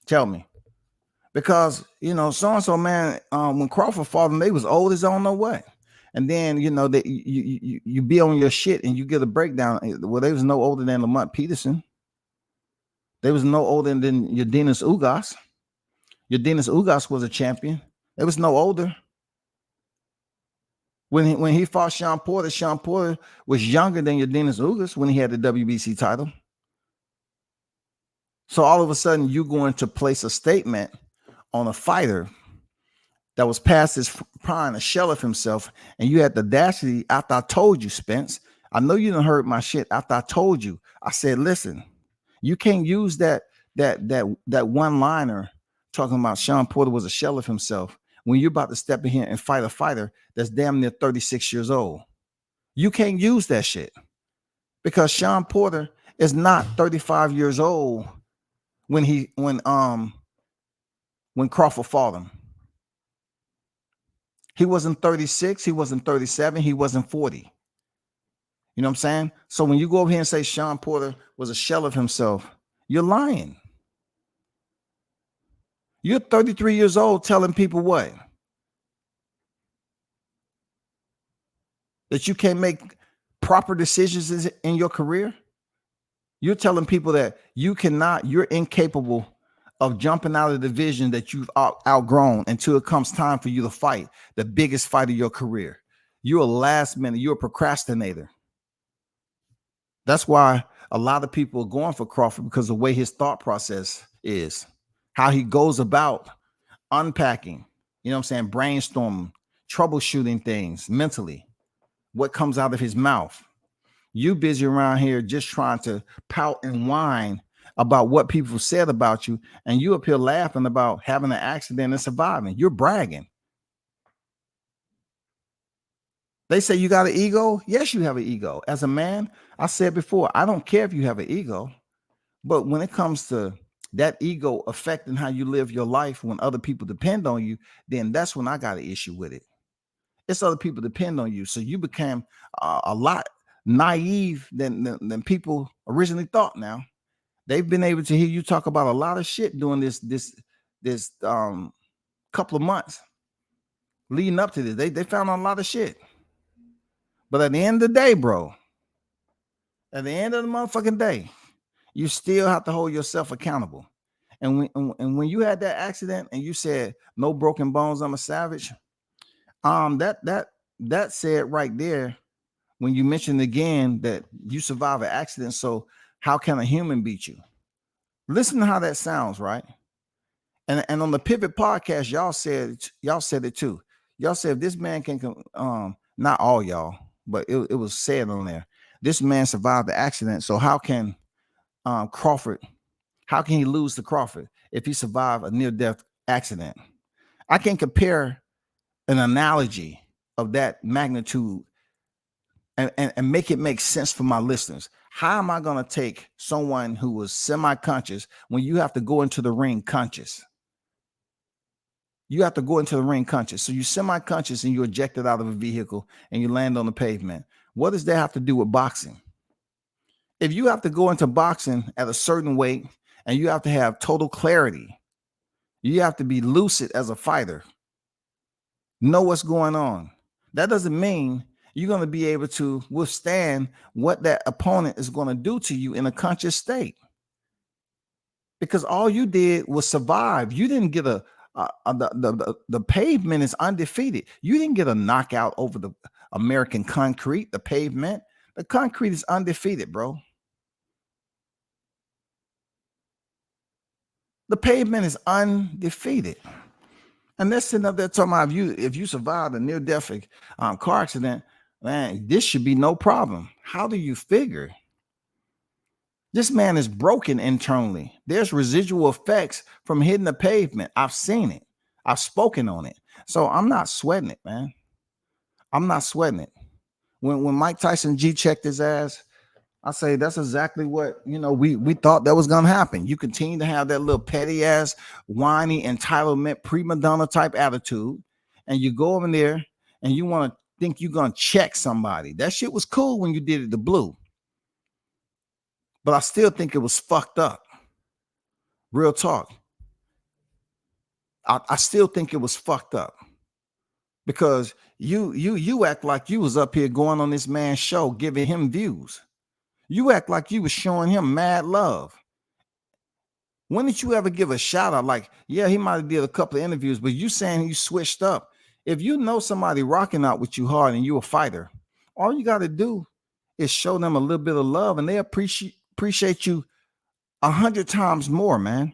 B: Tell me. Because so-and-so, man, when Crawford fought him, they was old as I don't know what. And then that you be on your shit and you get a breakdown. Well, they was no older than Lamont Peterson. They was no older than Yordenis Ugas. Yordenis Ugas was a champion. It was no older. When he fought Sean Porter was younger than Yordenis Ugas when he had the WBC title. So all of a sudden, you're going to place a statement on a fighter that was past his prime, a shell of himself, and you had the audacity after I told you, Spence. I know you done heard my shit after I told you. I said, listen, you can't use that one-liner talking about Sean Porter was a shell of himself when you're about to step in here and fight a fighter that's damn near 36 years old. You can't use that shit because Sean Porter is not 35 years old when Crawford fought him. He wasn't 36, he wasn't 37, he wasn't 40. You know what I'm saying? So when you go over here and say Sean Porter was a shell of himself, you're lying. You're 33 years old telling people what? That you can't make proper decisions in your career? You're telling people that you're incapable of jumping out of the division that you've outgrown until it comes time for you to fight the biggest fight of your career. You're a last minute, you're a procrastinator. That's why a lot of people are going for Crawford, because of the way his thought process is, how he goes about unpacking, brainstorming, troubleshooting things mentally, what comes out of his mouth. You busy around here just trying to pout and whine about what people said about you, and you up here laughing about having an accident and surviving. You're bragging. They say you got an ego. Yes, you have an ego. As a man, I said before, I don't care if you have an ego, but when it comes to that ego affecting how you live your life when other people depend on you, then that's when I got an issue with it. It's other people depend on you, so you became a lot naive than people originally thought. Now they've been able to hear you talk about a lot of shit during this couple of months leading up to this. They found out a lot of shit. But at the end of the day, bro, at the end of the motherfucking day, you still have to hold yourself accountable. And when you had that accident and you said no broken bones, I'm a savage. That said right there, when you mentioned again that you survived an accident, so how can a human beat you? Listen to how that sounds, right? And on the Pivot podcast, y'all said it too. Y'all said if this man can not all y'all, but it was said on there. This man survived the accident, so how can Crawford? How can he lose to Crawford if he survived a near-death accident? I can compare an analogy of that magnitude and make it make sense for my listeners. How am I going to take someone who was semi-conscious when you have to go into the ring conscious? You have to go into the ring conscious. So you're semi-conscious and you're ejected out of a vehicle and you land on the pavement. What does that have to do with boxing? If you have to go into boxing at a certain weight and you have to have total clarity, you have to be lucid as a fighter, know what's going on. That doesn't mean you're going to be able to withstand what that opponent is going to do to you in a conscious state. Because all you did was survive. You didn't get the pavement is undefeated. You didn't get a knockout over the American concrete, the pavement. The concrete is undefeated, bro. The pavement is undefeated. And they're sitting up there talking about if you survived a near-death car accident, man, this should be no problem. How do you figure? This man is broken internally. There's residual effects from hitting the pavement. I've seen it. I've spoken on it. So I'm not sweating it, man. I'm not sweating it. When Mike Tyson G-checked his ass, I say that's exactly what we thought that was gonna happen. You continue to have that little petty ass, whiny, entitlement, prima donna type attitude, and you go over there and you want to think you're gonna check somebody. That shit was cool when you did it to Blue, but I still think it was fucked up. Real talk. I still think it was fucked up because you act like you was up here going on this man's show, giving him views. You act like you was showing him mad love. When did you ever give a shout out? Like, yeah, he might have did a couple of interviews, but you saying you switched up. If you know somebody rocking out with you hard and you a fighter, all you got to do is show them a little bit of love, and they appreciate you 100 times more, man.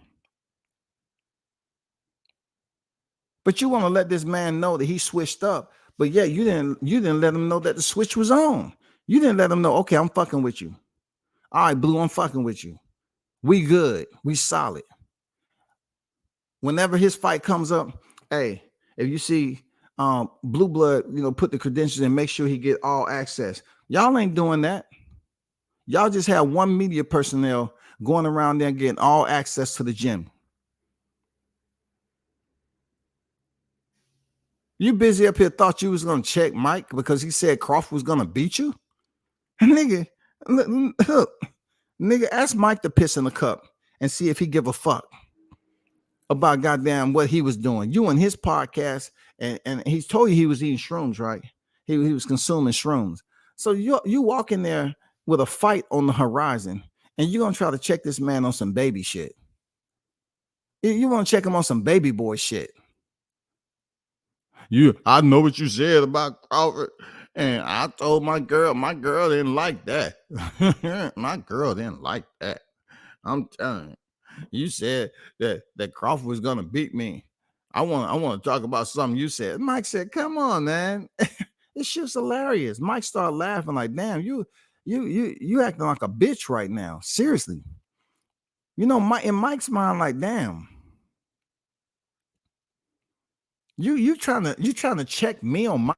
B: But you want to let this man know that he switched up, but yeah, you didn't let him know that the switch was on. You didn't let him know, okay, I'm fucking with you. All right, Blue, I'm fucking with you. We good. We solid. Whenever his fight comes up, hey, if you see Blue Blood, put the credentials and make sure he get all access. Y'all ain't doing that. Y'all just have one media personnel going around there getting all access to the gym. You busy up here thought you was gonna check Mike because he said Crawford was gonna beat you? Nigga, look, nigga, ask Mike to piss in the cup and see if he give a fuck about goddamn what he was doing. You and his podcast, and he's told you he was eating shrooms, right? He was consuming shrooms. So you walk in there with a fight on the horizon, and you're gonna try to check this man on some baby shit. You want to check him on some baby boy shit. I know what you said about Crawford, and I told my girl didn't like that. My girl didn't like that. I'm telling you said that Crawford was gonna beat me. I want to talk about something you said. Mike said, "Come on, man, this shit's hilarious." Mike started laughing like, "Damn, you acting like a bitch right now. Seriously." In Mike's mind, like, "Damn, you trying to check me on my."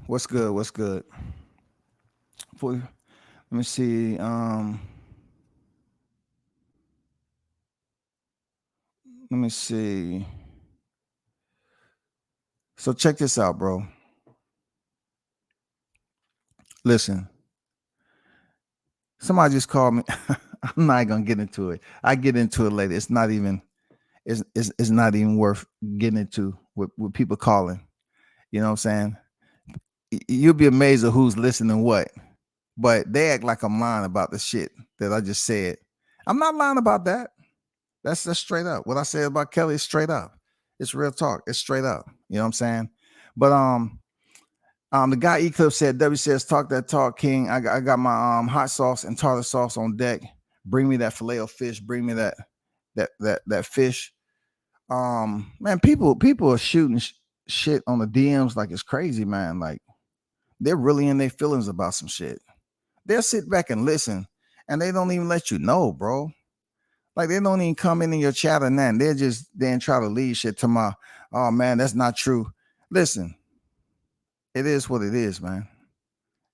B: What's good? What's good? Let me see. Let me see. So check this out, bro. Listen, somebody just called me. I'm not gonna get into it. I get into it later. It's not even. It's not even worth getting into with people calling. You know what I'm saying? You'll be amazed at who's listening what. But they act like I'm lying about the shit that I just said. I'm not lying about that. That's straight up. What I said about Kelly is straight up. It's real talk. It's straight up. You know what I'm saying? But the guy Eclipse said, W says, talk that talk, King. I got my hot sauce and tartar sauce on deck. Bring me that filet of fish. Bring me that fish. Man, people are shooting shit on the DMs like it's crazy, man. Like they're really in their feelings about some shit. They'll sit back and listen, and they don't even let you know, bro. Like they don't even come in your chat or nothing. They're just then try to leave shit to my, oh man, that's not true. Listen, it is what it is, man.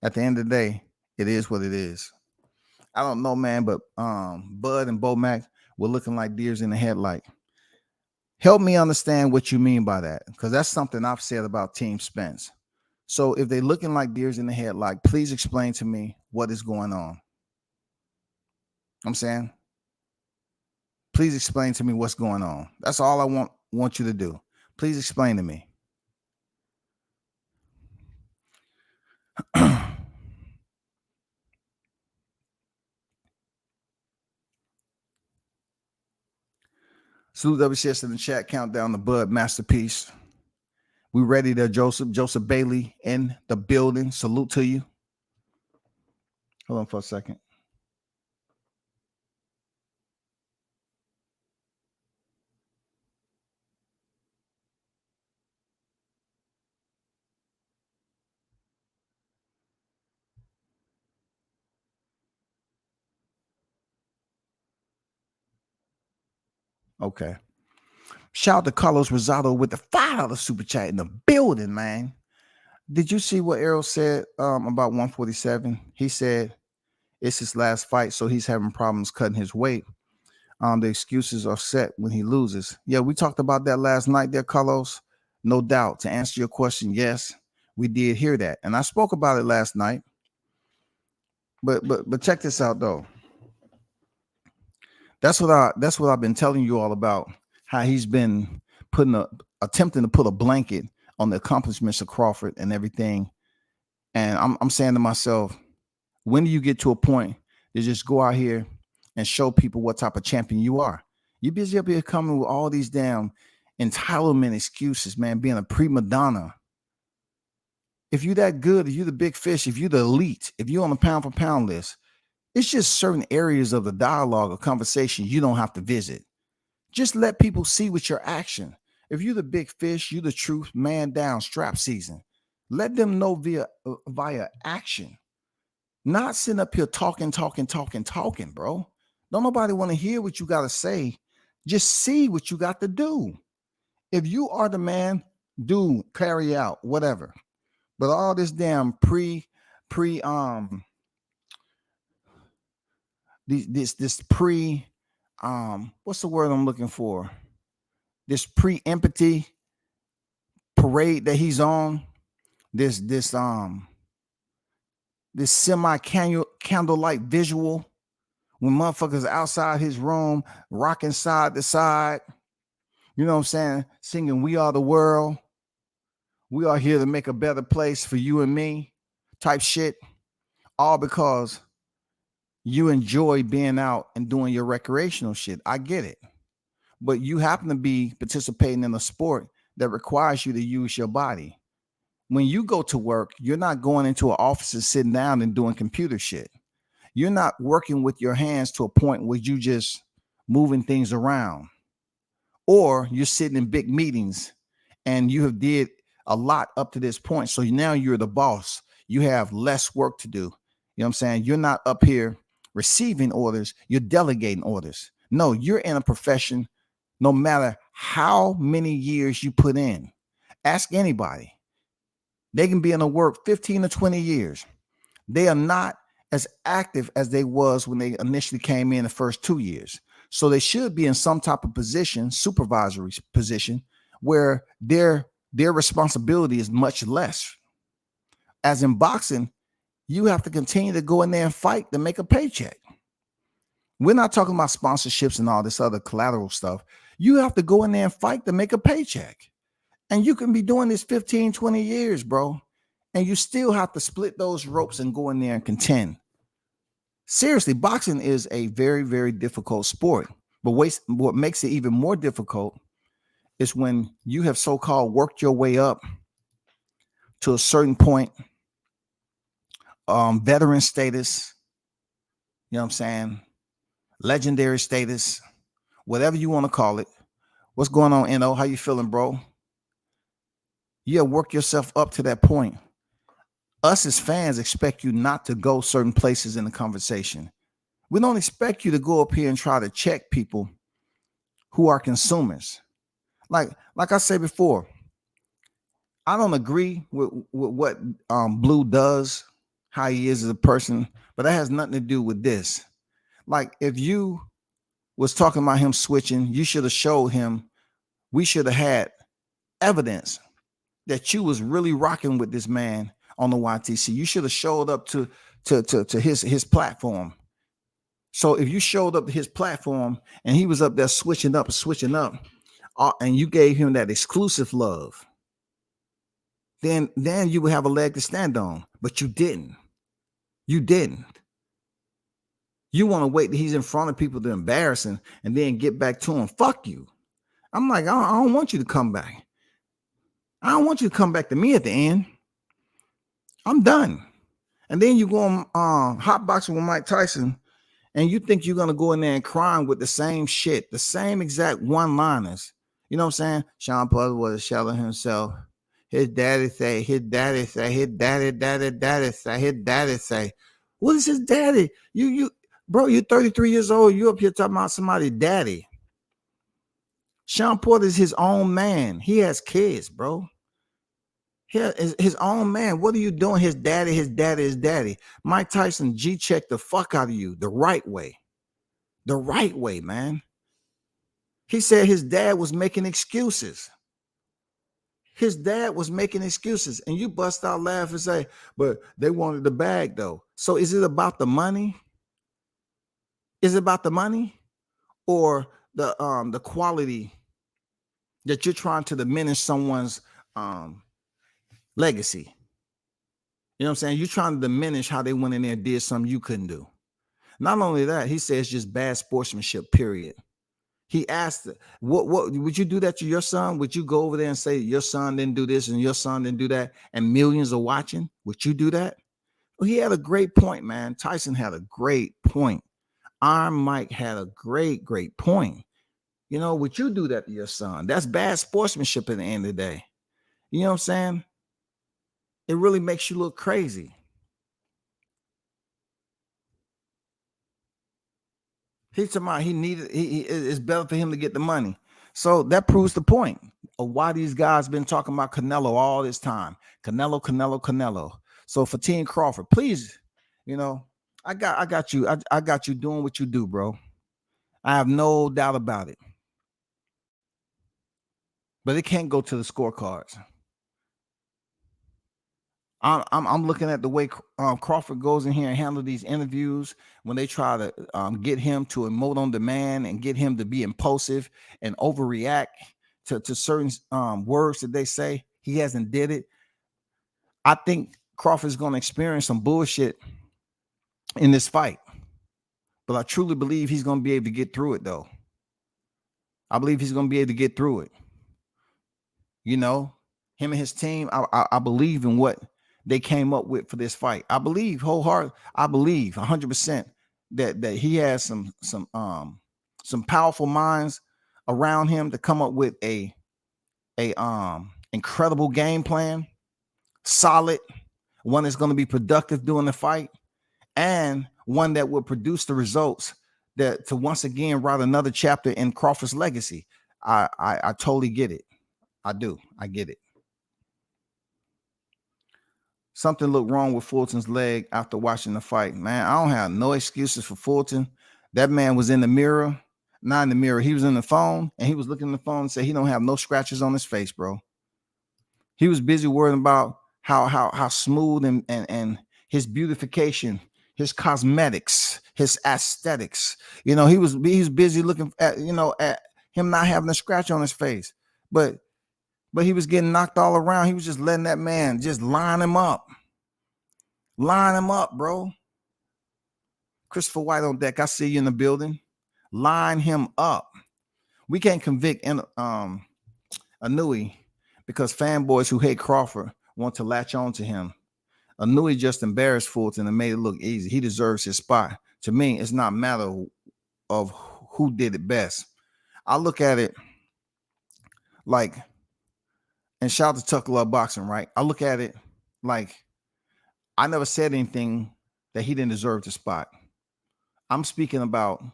B: At the end of the day, it is what it is. I don't know, man, but Bud and Bo Mac were looking like deers in the headlight. Help me understand what you mean by that, because that's something I've said about Team Spence. So if they're looking like deers in the headlight, please explain to me what is going on. I'm saying, please explain to me what's going on. That's all I want you to do. Please explain to me. Salute WCS in the chat. Countdown to Bud Masterpiece. We ready there, Joseph. Joseph Bailey in the building. Salute to you. Hold on for a second. Okay. Shout out to Carlos Rosado with the $5 super chat in the building, man. Did you see what Errol said about 147? He said it's his last fight, so he's having problems cutting his weight. The excuses are set when he loses. Yeah, we talked about that last night there, Carlos. No doubt. To answer your question, yes, we did hear that. And I spoke about it last night. But check this out, though. That's what I've been telling you all about, how he's been attempting to put a blanket on the accomplishments of Crawford and everything. And I'm saying to myself, when do you get to a point to just go out here and show people what type of champion you are? You're busy up here coming with all these damn entitlement excuses, man, being a prima donna. If you're that good, if you're the big fish, if you're the elite, if you're on the pound for pound list, it's just certain areas of the dialogue or conversation you don't have to visit. Just let people see with your action. If you're the big fish, you're the truth, man down, strap season. Let them know via action. Not sitting up here talking, bro. Don't nobody want to hear what you got to say. Just see what you got to do. If you are the man, do carry out whatever. But all this damn this what's the word I'm looking for? This pre-empathy parade that he's on, this semi-candlelight visual when motherfuckers outside his room rocking side to side, you know what I'm saying, singing "We Are the World, we are here to make a better place for you and me" type shit, all because you enjoy being out and doing your recreational shit. I get it. But you happen to be participating in a sport that requires you to use your body. When you go to work, you're not going into an office and sitting down and doing computer shit. You're not working with your hands to a point where you just moving things around. Or you're sitting in big meetings and you have did a lot up to this point. So now you're the boss. You have less work to do. You know what I'm saying? You're not up here receiving orders. You're delegating orders. No, you're in a profession, no matter how many years you put in. Ask anybody. They can be in the work 15 to 20 years. They are not as active as they was when they initially came in the first 2 years. So they should be in some type of position, supervisory position, where their responsibility is much less. As in boxing, you have to continue to go in there and fight to make a paycheck. We're not talking about sponsorships and all this other collateral stuff. You have to go in there and fight to make a paycheck. And you can be doing this 15, 20 years, bro. And you still have to split those ropes and go in there and contend. Seriously, boxing is a very, very difficult sport. But what makes it even more difficult is when you have so-called worked your way up to a certain point, veteran status, you know what I'm saying? Legendary status, whatever you want to call it. What's going on, N.O.? How you feeling, bro? You have worked yourself up to that point. Us as fans expect you not to go certain places in the conversation. We don't expect you to go up here and try to check people who are consumers. Like I said before, I don't agree with what Blue does, how he is as a person, but that has nothing to do with this. Like, if you was talking about him switching, you should have showed him. We should have had evidence that you was really rocking with this man on the YTC. You should have showed up to his platform. So if you showed up to his platform and he was up there switching up, and you gave him that exclusive love, then you would have a leg to stand on. But you didn't. You didn't. You want to wait till he's in front of people to embarrass him and then get back to him. Fuck you. I'm like, I don't want you to come back. I don't want you to come back to me at the end. I'm done. And then you go on hot boxing with Mike Tyson, and you think you're gonna go in there and crime with the same shit, the same exact one-liners. You know what I'm saying? Sean Paul was a shell of himself. His daddy say, his daddy say, his daddy say, his daddy say. What is his daddy? You bro, you're 33 years old. You up here talking about somebody's daddy. Sean Porter is his own man. He has kids, bro. His own man. What are you doing? His daddy, his daddy. Mike Tyson G-checked the fuck out of you the right way. The right way, man. He said his dad was making excuses. His dad was making excuses. And you bust out laugh and say, but they wanted the bag though. So is it about the money? Is it about the money or the quality that you're trying to diminish someone's legacy? You know what I'm saying? You're trying to diminish how they went in there and did something you couldn't do. Not only that, he says just bad sportsmanship, period. He asked, what would you do that to your son? Would you go over there and say your son didn't do this and your son didn't do that and millions are watching? Would you do that? Well, he had a great point, man. Tyson had a great point. Iron Mike had a great point. You know, would you do that to your son? That's bad sportsmanship at the end of the day. You know what I'm saying? It really makes you look crazy. He's talking about it's better for him to get the money. So that proves the point of why these guys been talking about Canelo all this time. Canelo. So for Team Crawford, please, you know, I got you. I got you doing what you do, bro. I have no doubt about it. But it can't go to the scorecards. I'm looking at the way Crawford goes in here and handle these interviews when they try to get him to emote on demand and get him to be impulsive and overreact to certain words that they say. He hasn't did it. I think Crawford's going to experience some bullshit in this fight, but I truly believe he's going to be able to get through it, though. I believe he's going to be able to get through it. You know, him and his team, I believe in what they came up with for this fight. I believe wholeheartedly. I believe 100% that he has some powerful minds around him to come up with a incredible game plan, solid one that's going to be productive during the fight, and one that will produce the results that to once again write another chapter in Crawford's legacy. I totally get it. I do. I get it. something looked wrong with Fulton's leg after watching the fight. Man, I don't have no excuses for Fulton. That man was in the mirror, not in the mirror. He was in the phone, and he was looking at the phone and said he don't have no scratches on his face, bro. He was busy worrying about how smooth and his beautification, his cosmetics, his aesthetics. You know, he's busy looking at, at him not having a scratch on his face. But he was getting knocked all around. He was just letting that man just line him up. Line him up, bro. Christopher White on deck. I see you in the building. Line him up. We can't convict Anui because fanboys who hate Crawford want to latch on to him. Anui just embarrassed Fulton and made it look easy. He deserves his spot. To me, it's not a matter of who did it best. I look at it like, and shout out to Tuck Love Boxing, right? I look at it like I never said anything that he didn't deserve the spot. I'm speaking about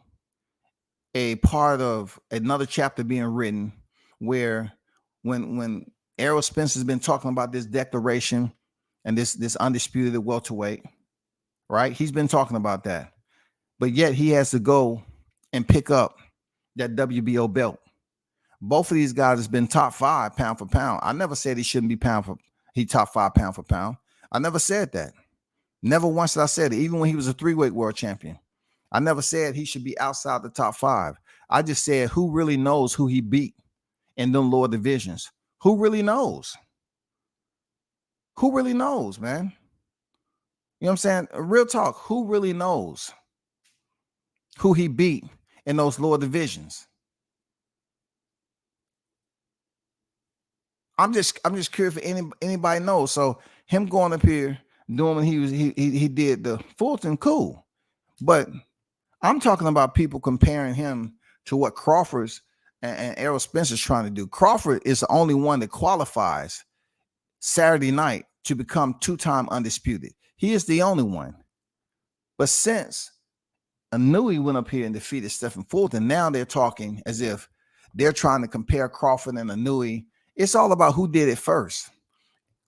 B: a part of another chapter being written where when Errol Spence has been talking about this declaration and this undisputed welterweight, right? He's been talking about that. But yet he has to go and pick up that WBO belt. Both of these guys has been top 5 pound for pound. I never said he shouldn't be top 5 pound for pound. I never said that. Never once did I said it. Even when he was a 3-weight world champion, I never said he should be outside the top 5. I just said, who really knows who he beat in them lower divisions? Who really knows? Who really knows, man? You know what I'm saying? Real talk. Who really knows who he beat in those lower divisions? I'm just curious if anybody knows. So him going up here doing what he did the Fulton, cool. But I'm talking about people comparing him to what Crawford's and Errol Spence is trying to do. Crawford is the only one that qualifies Saturday night to become 2-time undisputed. He is the only one. But since Anui went up here and defeated Stephen Fulton, now they're talking as if they're trying to compare Crawford and Anui. It's all about who did it first.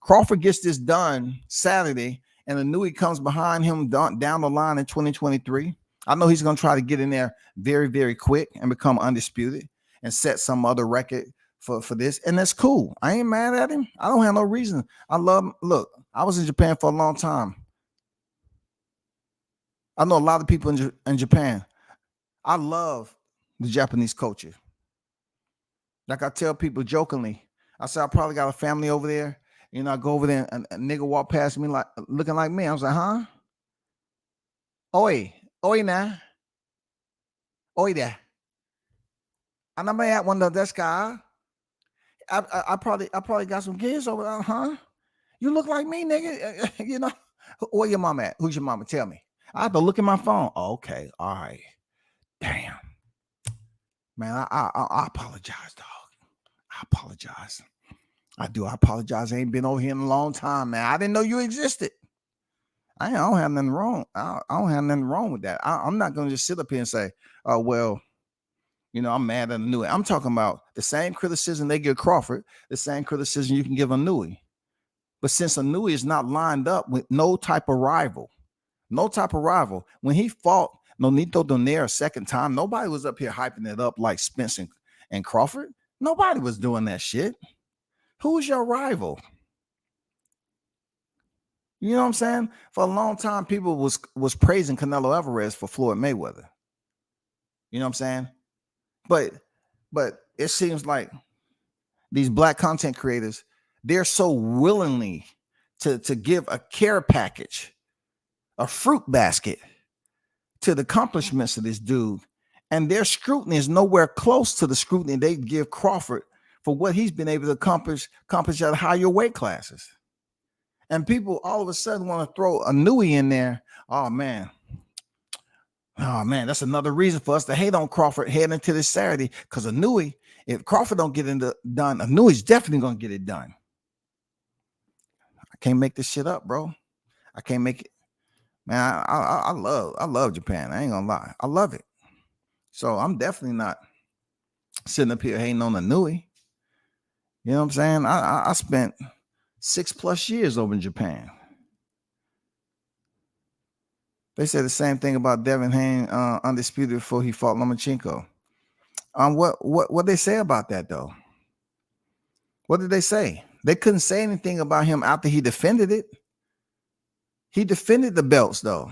B: Crawford gets this done Saturday, and Anui comes behind him down the line in 2023. I know he's going to try to get in there very, very quick and become undisputed and set some other record for this. And that's cool. I ain't mad at him. I don't have no reason. Look, I was in Japan for a long time. I know a lot of people in Japan. I love the Japanese culture. Like I tell people jokingly, I said, I probably got a family over there. You know, I go over there and a nigga walk past me like looking like me. I was like, huh? Oi na. Oi there. And I'm at one of this guy. I probably got some kids over there, huh? You look like me, nigga. You know, where your mama at? Who's your mama? Tell me. I have to look at my phone. Okay, all right. Damn. Man, I apologize, dog. I apologize. I do. I apologize. I ain't been over here in a long time, man. I didn't know you existed. I don't have nothing wrong. I don't have nothing wrong with that. I'm not going to just sit up here and say, oh, well, you know, I'm mad at Anui. I'm talking about the same criticism they give Crawford, the same criticism you can give Anui. But since Anui is not lined up with no type of rival, when he fought Nonito Donaire a second time, nobody was up here hyping it up like Spence and Crawford. Nobody was doing that shit. Who's your rival? You know what I'm saying? For a long time, people was praising Canelo Alvarez for Floyd Mayweather. You know what I'm saying? But it seems like these black content creators, they're so willingly to give a care package, a fruit basket to the accomplishments of this dude. And their scrutiny is nowhere close to the scrutiny they give Crawford for what he's been able to accomplish at higher weight classes. And people all of a sudden want to throw Anui in there. Oh man, that's another reason for us to hate on Crawford heading into this Saturday. Because Anui, if Crawford don't get it done, Anui's definitely gonna get it done. I can't make this shit up, bro. I can't make it. Man, I love Japan. I ain't gonna lie. I love it. So I'm definitely not sitting up here hating on Anui. You know what I'm saying? I spent 6+ years over in Japan. They said the same thing about Devin Haney, undisputed before he fought Lomachenko. What they say about that though? What did they say? They couldn't say anything about him after he defended it. He defended the belts though.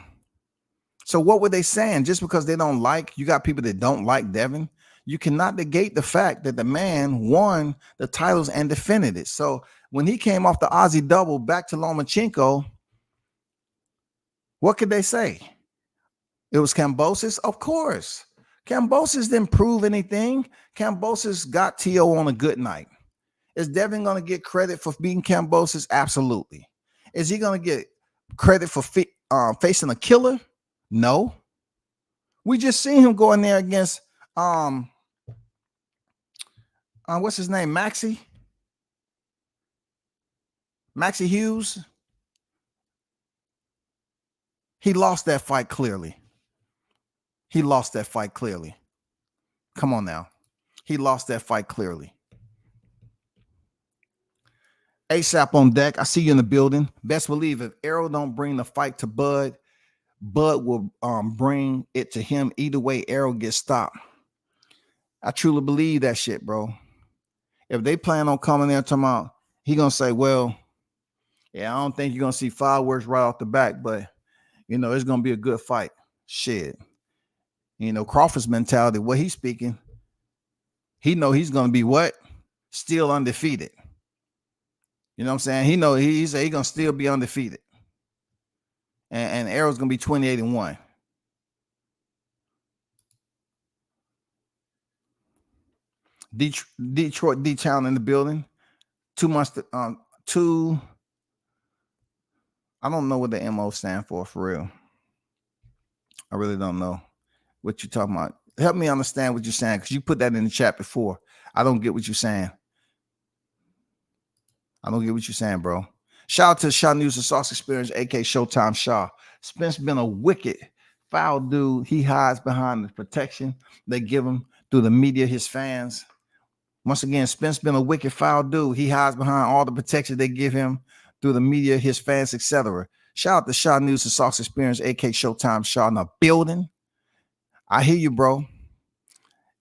B: So what were they saying? Just because they don't like, you got people that don't like Devin, you cannot negate the fact that the man won the titles and defended it. So when he came off the Aussie double back to Lomachenko, what could they say? It was Kambosos? Of course. Kambosos didn't prove anything. Kambosos got T.O. on a good night. Is Devin going to get credit for beating Kambosos? Absolutely. Is he going to get credit for facing a killer? No. We just seen him go in there against what's his name? Maxie Hughes. He lost that fight clearly. Come on now. He lost that fight clearly. ASAP on deck. I see you in the building. Best believe if Errol don't bring the fight to Bud, Bud will bring it to him. Either way, Errol gets stopped. I truly believe that shit, bro. If they plan on coming there talking about, he gonna say, well, yeah, I don't think you're gonna see fireworks right off the back, but it's gonna be a good fight. Shit. Crawford's mentality, what he's speaking, he know he's gonna be what? Still undefeated. You know what I'm saying? He know he's gonna still be undefeated. And Errol's gonna be 28-1. Detroit D-Town in the building. 2 months to, I don't know what the MO stand for real. I really don't know what you're talking about. Help me understand what you're saying, because you put that in the chat before. I don't get what you're saying. Bro. Shout out to Shaw News and Sauce Experience, aka Showtime Shaw. Spence been a wicked, foul dude. He hides behind the protection they give him through the media, his fans. Once again, Spence been a wicked, foul dude. He hides behind all the protection they give him through the media, his fans, etc. Shout out to Shaw News and Sauce Experience, aka Showtime Shaw in the building. I hear you, bro.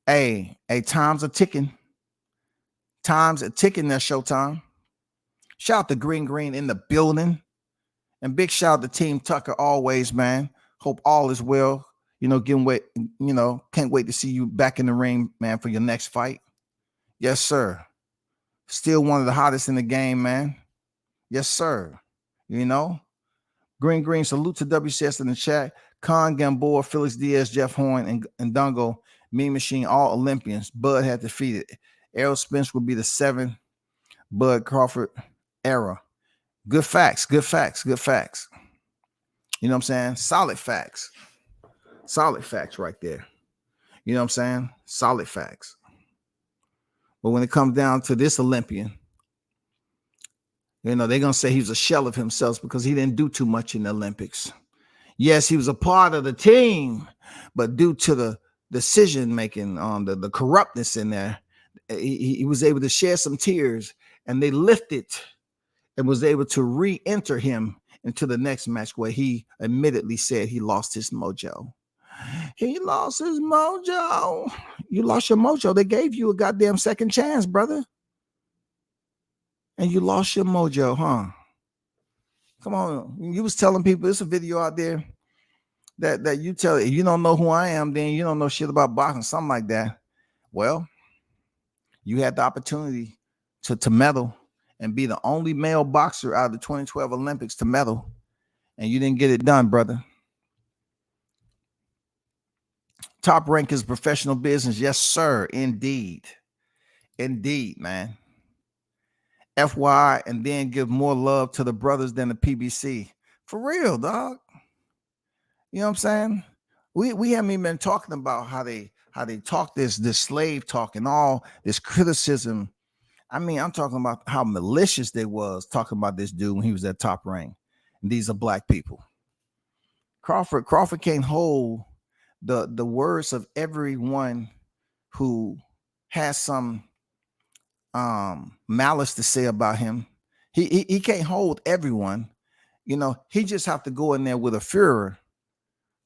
B: Hey, times are ticking. Times are ticking there, Showtime. Shout out to Green in the building. And big shout out to Team Tucker always, man. Hope all is well. Can't wait to see you back in the ring, man, for your next fight. Yes, sir. Still one of the hottest in the game, man. Yes, sir. Green, salute to WCS in the chat. Khan, Gamboa, Felix Diaz, Jeff Horn, and Dungo, Mean Machine, all Olympians. Bud had defeated. Errol Spence will be the 7th Bud Crawford era. Good facts. You know what I'm saying? Solid facts right there. You know what I'm saying? Solid facts. But when it comes down to this Olympian, they're going to say he was a shell of himself because he didn't do too much in the Olympics. Yes, he was a part of the team, but due to the decision making, the corruptness in there, he was able to shed some tears, and they lifted and was able to re-enter him into the next match where he admittedly said he lost his mojo. He lost his mojo. You lost your mojo. They gave you a goddamn second chance, brother. And you lost your mojo, huh? Come on. You was telling people, there's a video out there that you tell, if you don't know who I am, then you don't know shit about boxing, something like that. Well, you had the opportunity to medal and be the only male boxer out of the 2012 Olympics to medal, and you didn't get it done, brother. Top Rank is professional business. Yes, sir. Indeed, man. FYI, and then give more love to the brothers than the PBC. For real, dog. You know what I'm saying? We haven't even been talking about how they talk this slave talk and all this criticism. I mean, I'm talking about how malicious they was talking about this dude when he was at Top Rank. And these are black people. Crawford can't hold the words of everyone who has some malice to say about him. He can't hold everyone. He just have to go in there with a Führer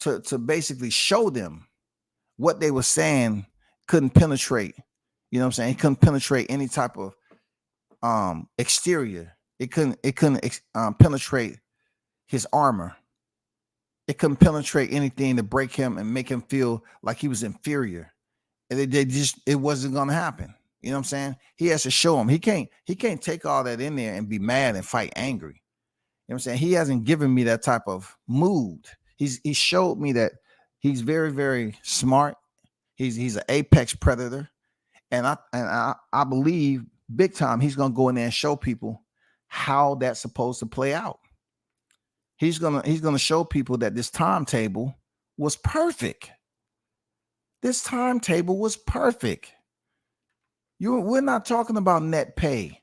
B: to basically show them what they were saying couldn't penetrate. You know what I'm saying? It couldn't penetrate any type of exterior. It couldn't penetrate his armor. It couldn't penetrate anything to break him and make him feel like he was inferior. And it wasn't gonna happen. You know what I'm saying? He has to show him. He can't take all that in there and be mad and fight angry. You know what I'm saying? He hasn't given me that type of mood. He showed me that he's very, very smart. He's an apex predator. And I believe big time he's gonna go in there and show people how that's supposed to play out. He's gonna show people that this timetable was perfect. This timetable was perfect. We're not talking about net pay.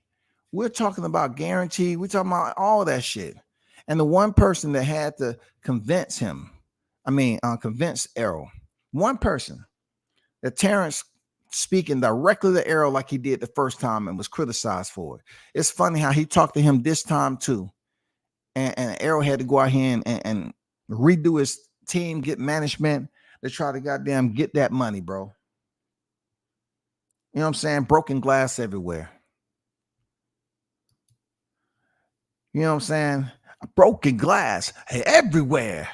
B: We're talking about guarantee. We're talking about all that shit. And the one person that had to convince Errol, one person, that Terrence speaking directly to Errol like he did the first time and was criticized for it. It's funny how he talked to him this time too. And Errol had to go out here and redo his team, get management to try to goddamn get that money, bro. You know what I'm saying? Broken glass everywhere. You know what I'm saying? Broken glass everywhere.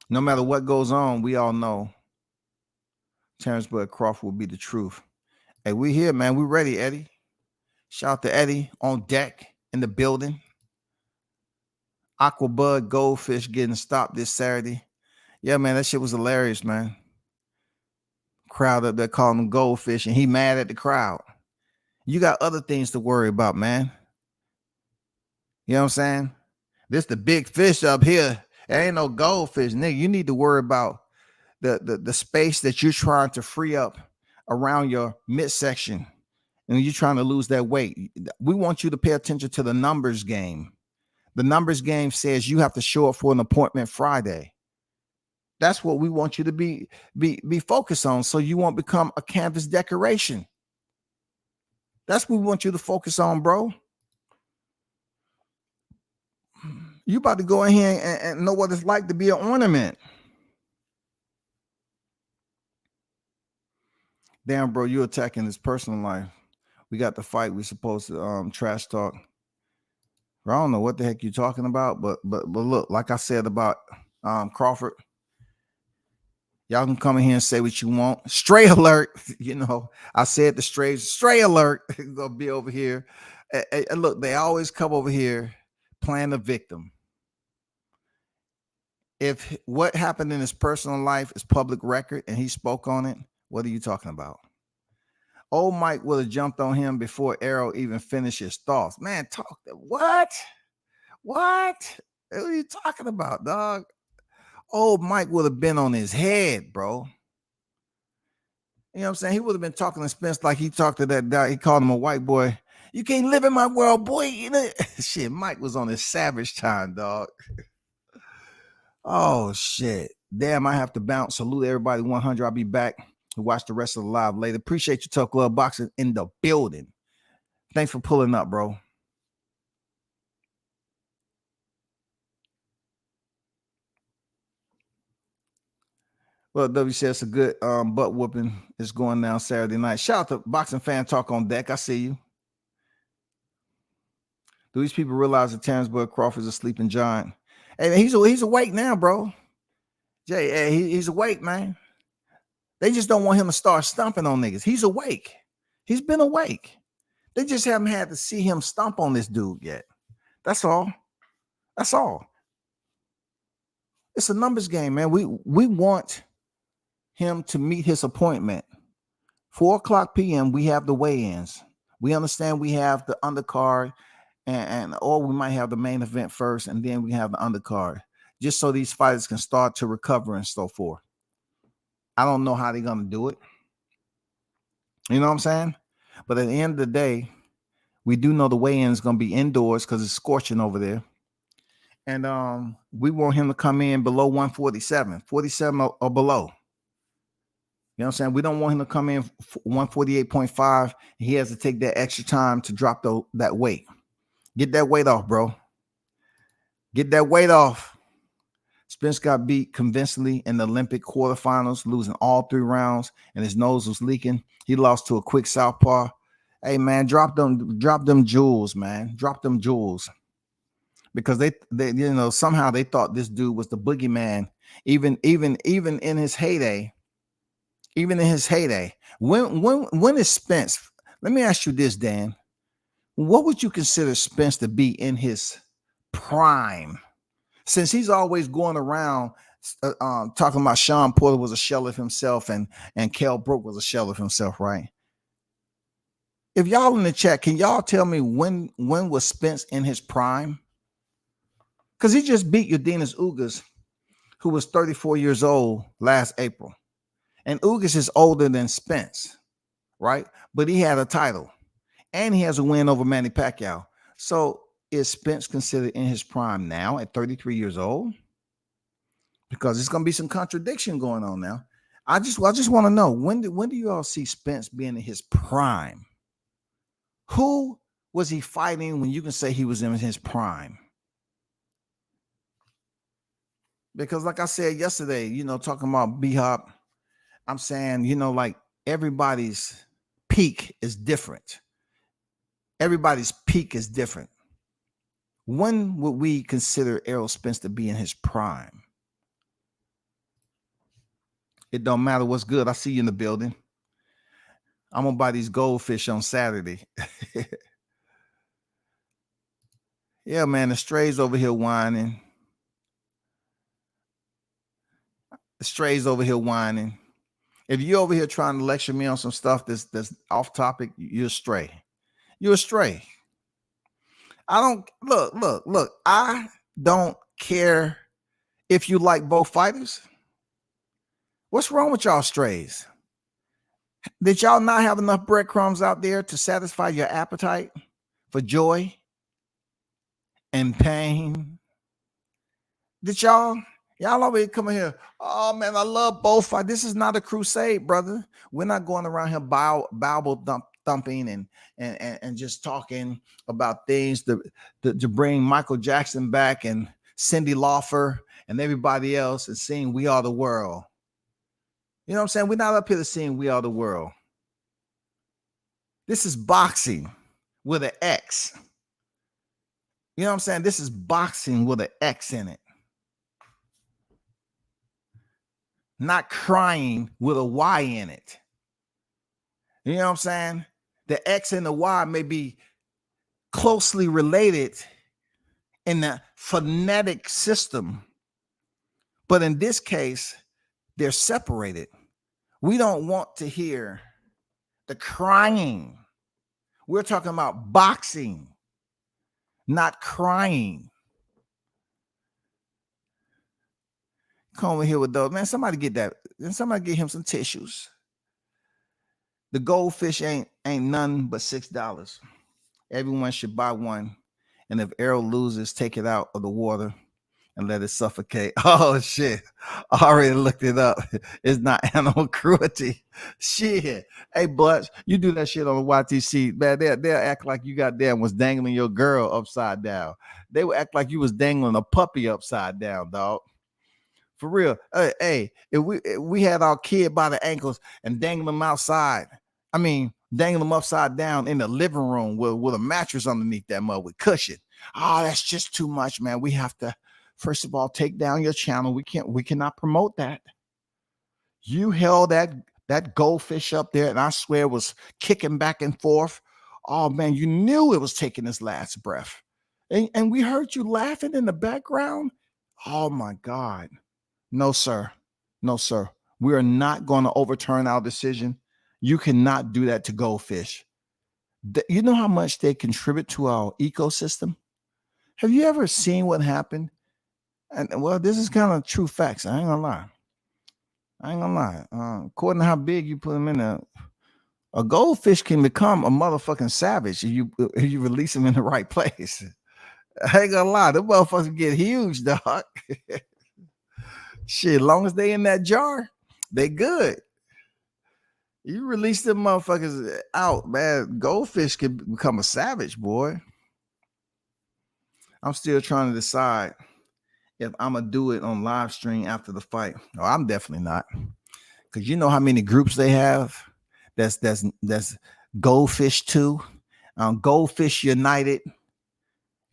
B: No matter what goes on, we all know Terrence Bud Crawford will be the truth. Hey, we here, man. We ready, Eddie. Shout out to Eddie on deck in the building. Aquabud Goldfish getting stopped this Saturday. Yeah, man, that shit was hilarious, man. Crowd up there calling him Goldfish, and he mad at the crowd. You got other things to worry about, man. You know what I'm saying? This the big fish up here. There ain't no goldfish, nigga. You need to worry about the space that you're trying to free up around your midsection, and you're trying to lose that weight. We want you to pay attention to the numbers game. The numbers game says you have to show up for an appointment Friday. That's what we want you to be focused on, so you won't become a canvas decoration. That's what we want you to focus on, bro. You about to go in here and know what it's like to be an ornament. Damn, bro, you're attacking his personal life. We got the fight. We're supposed to trash talk. I don't know what the heck you're talking about, but look, like I said about Crawford, y'all can come in here and say what you want. Stray alert, you know. I said the stray alert gonna be over here. And look, they always come over here playing the victim. If what happened in his personal life is public record and he spoke on it, what are you talking about? Old Mike would have jumped on him before Errol even finished his thoughts. Man, talk what? What are you talking about, dog? Old Mike would have been on his head, bro. You know what I'm saying? He would have been talking to Spence like he talked to that guy. He called him a white boy. You can't live in my world, boy. Shit, Mike was on his savage time, dog. Oh, shit. Damn, I have to bounce. Salute everybody 100. I'll be back to watch the rest of the live later. Appreciate you, Tough Glove Boxing in the building. Thanks for pulling up, bro. Well, WCS, a good butt whooping is going down Saturday night. Shout out to Boxing Fan Talk on deck. I see you. Do these people realize that Terrence Bud Crawford is a sleeping giant? Hey, he's awake now, bro. Jay, hey, he's awake, man. They just don't want him to start stomping on niggas. He's awake. He's been awake. They just haven't had to see him stomp on this dude yet. That's all. That's all. It's a numbers game, man. We want him to meet his appointment. 4:00 p.m. we have the weigh-ins. We understand we have the undercard, or we might have the main event first, and then we have the undercard, just so these fighters can start to recover and so forth. I don't know how they're gonna do it. You know what I'm saying? But at the end of the day, we do know the weigh-in is gonna be indoors because it's scorching over there. And we want him to come in below 147, 47 or below. You know what I'm saying? We don't want him to come in 148.5. He has to take that extra time to drop that weight. Get that weight off, bro. Get that weight off. Spence got beat convincingly in the Olympic quarterfinals, losing all 3 rounds, and his nose was leaking. He lost to a quick southpaw. Hey, man, drop them jewels, man. Drop them jewels. Because they somehow they thought this dude was the boogeyman, even in his heyday. Even in his heyday. When is Spence? Let me ask you this, Dan. What would you consider Spence to be in his prime? Since he's always going around talking about Sean Porter was a shell of himself and Kell Brook was a shell of himself, right? If y'all in the chat, can y'all tell me when was Spence in his prime? Because he just beat Udenis Ugas, who was 34 years old last April. And Ugas is older than Spence, right? But he had a title. And he has a win over Manny Pacquiao. So is Spence considered in his prime now at 33 years old? Because there's going to be some contradiction going on now. I just want to know, when do you all see Spence being in his prime? Who was he fighting when you can say he was in his prime? Because like I said yesterday, talking about B-Hop, I'm saying, like everybody's peak is different. Everybody's peak is different. When would we consider Errol Spence to be in his prime? It don't matter what's good. I see you in the building. I'm going to buy these goldfish on Saturday. Yeah, man, the strays over here whining. The strays over here whining. If you're over here trying to lecture me on some stuff that's off topic, you're astray. You're astray. I don't look. I don't care if you like both fighters. What's wrong with y'all strays? Did y'all not have enough breadcrumbs out there to satisfy your appetite for joy and pain? Did y'all always come in here? Oh man, I love both fighters. This is not a crusade, brother. We're not going around here Bible thumping and just talking about things to bring Michael Jackson back and Cyndi Lauper and everybody else and sing "We Are the World." You know what I'm saying? We're not up here to sing "We Are the World." This is boxing with an X. You know what I'm saying? This is boxing with an X in it. Not crying with a Y in it. You know what I'm saying? The X and the Y may be closely related in the phonetic system, but in this case, they're separated. We don't want to hear the crying. We're talking about boxing, not crying. Come over here with those, man. Somebody get that. Somebody get him some tissues. The goldfish ain't none but $6. Everyone should buy one. And if Errol loses, take it out of the water and let it suffocate. Oh shit. I already looked it up. It's not animal cruelty. Shit. Hey, Butch, you do that shit on the YTC. Man, they'll act like you goddamn was dangling your girl upside down. They will act like you was dangling a puppy upside down, dog. For real. Hey, if we had our kid by the ankles and dangle them outside, dangle them upside down in the living room with a mattress underneath that mug with cushion. Oh, that's just too much, man. We have to, first of all, take down your channel. We cannot promote that. You held that goldfish up there, and I swear it was kicking back and forth. Oh man, you knew it was taking its last breath. And we heard you laughing in the background. Oh my God. No, sir. No, sir. We are not going to overturn our decision. You cannot do that to goldfish. You know how much they contribute to our ecosystem? Have you ever seen what happened? And well, this is kind of true facts. I ain't gonna lie. According to how big you put them in a goldfish can become a motherfucking savage if you release them in the right place. I ain't gonna lie. The motherfuckers get huge, dog. Shit, as long as they in that jar, they good. You release them motherfuckers out, man. Goldfish can become a savage, boy. I'm still trying to decide if I'm gonna do it on live stream after the fight. No, I'm definitely not. Because you know how many groups they have. That's Goldfish 2, Goldfish United.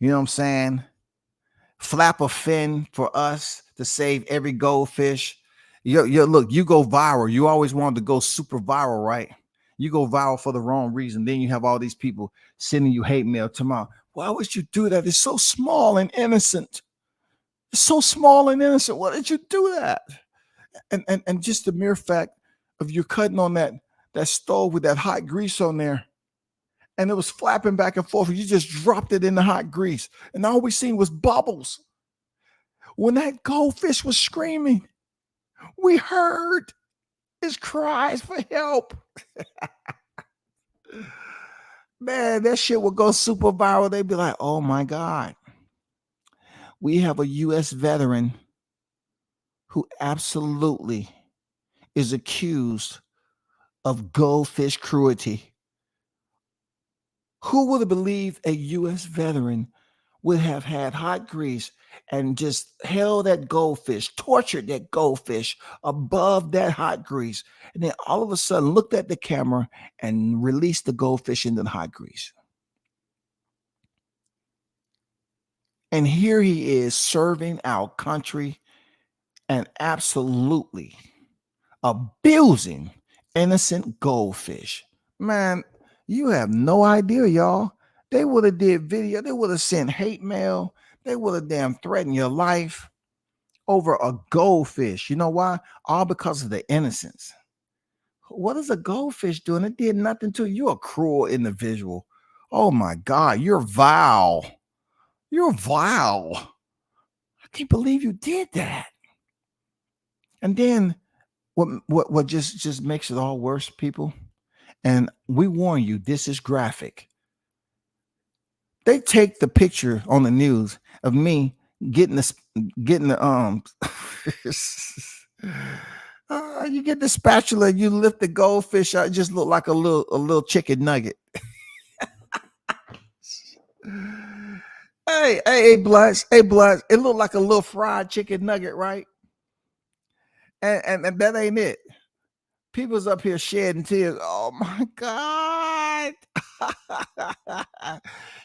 B: You know what I'm saying? Flap a fin for us to save every goldfish. Look, you go viral. You always wanted to go super viral, right? You go viral for the wrong reason. Then you have all these people sending you hate mail tomorrow. Why would you do that? It's so small and innocent. It's so small and innocent. Why did you do that? And just the mere fact of you cutting on that stove with that hot grease on there, and it was flapping back and forth. You just dropped it in the hot grease, and all we seen was bubbles. When that goldfish was screaming, we heard his cries for help. Man, that shit would go super viral. They'd be like, oh my God. We have a U.S. veteran who absolutely is accused of goldfish cruelty. Who would have believed a U.S. veteran would have had hot grease and just held that goldfish, tortured that goldfish above that hot grease, and then all of a sudden looked at the camera and released the goldfish into the hot grease? And here he is serving our country and absolutely abusing innocent goldfish. Man, you have no idea, y'all. They would have did video. They would have sent hate mail. They would have damn threatened your life over a goldfish. You know why? All because of the innocence. What is a goldfish doing? It did nothing to you. You're a cruel individual. Oh my God, you're vile. You're vile. I can't believe you did that. And then what just makes it all worse, people? And we warn you, this is graphic. They take the picture on the news of me getting the you get the spatula, you lift the goldfish out, it just look like a little chicken nugget. Hey, Bloods, it looked like a little fried chicken nugget, right? And that ain't it. People's up here shedding tears. Oh my God.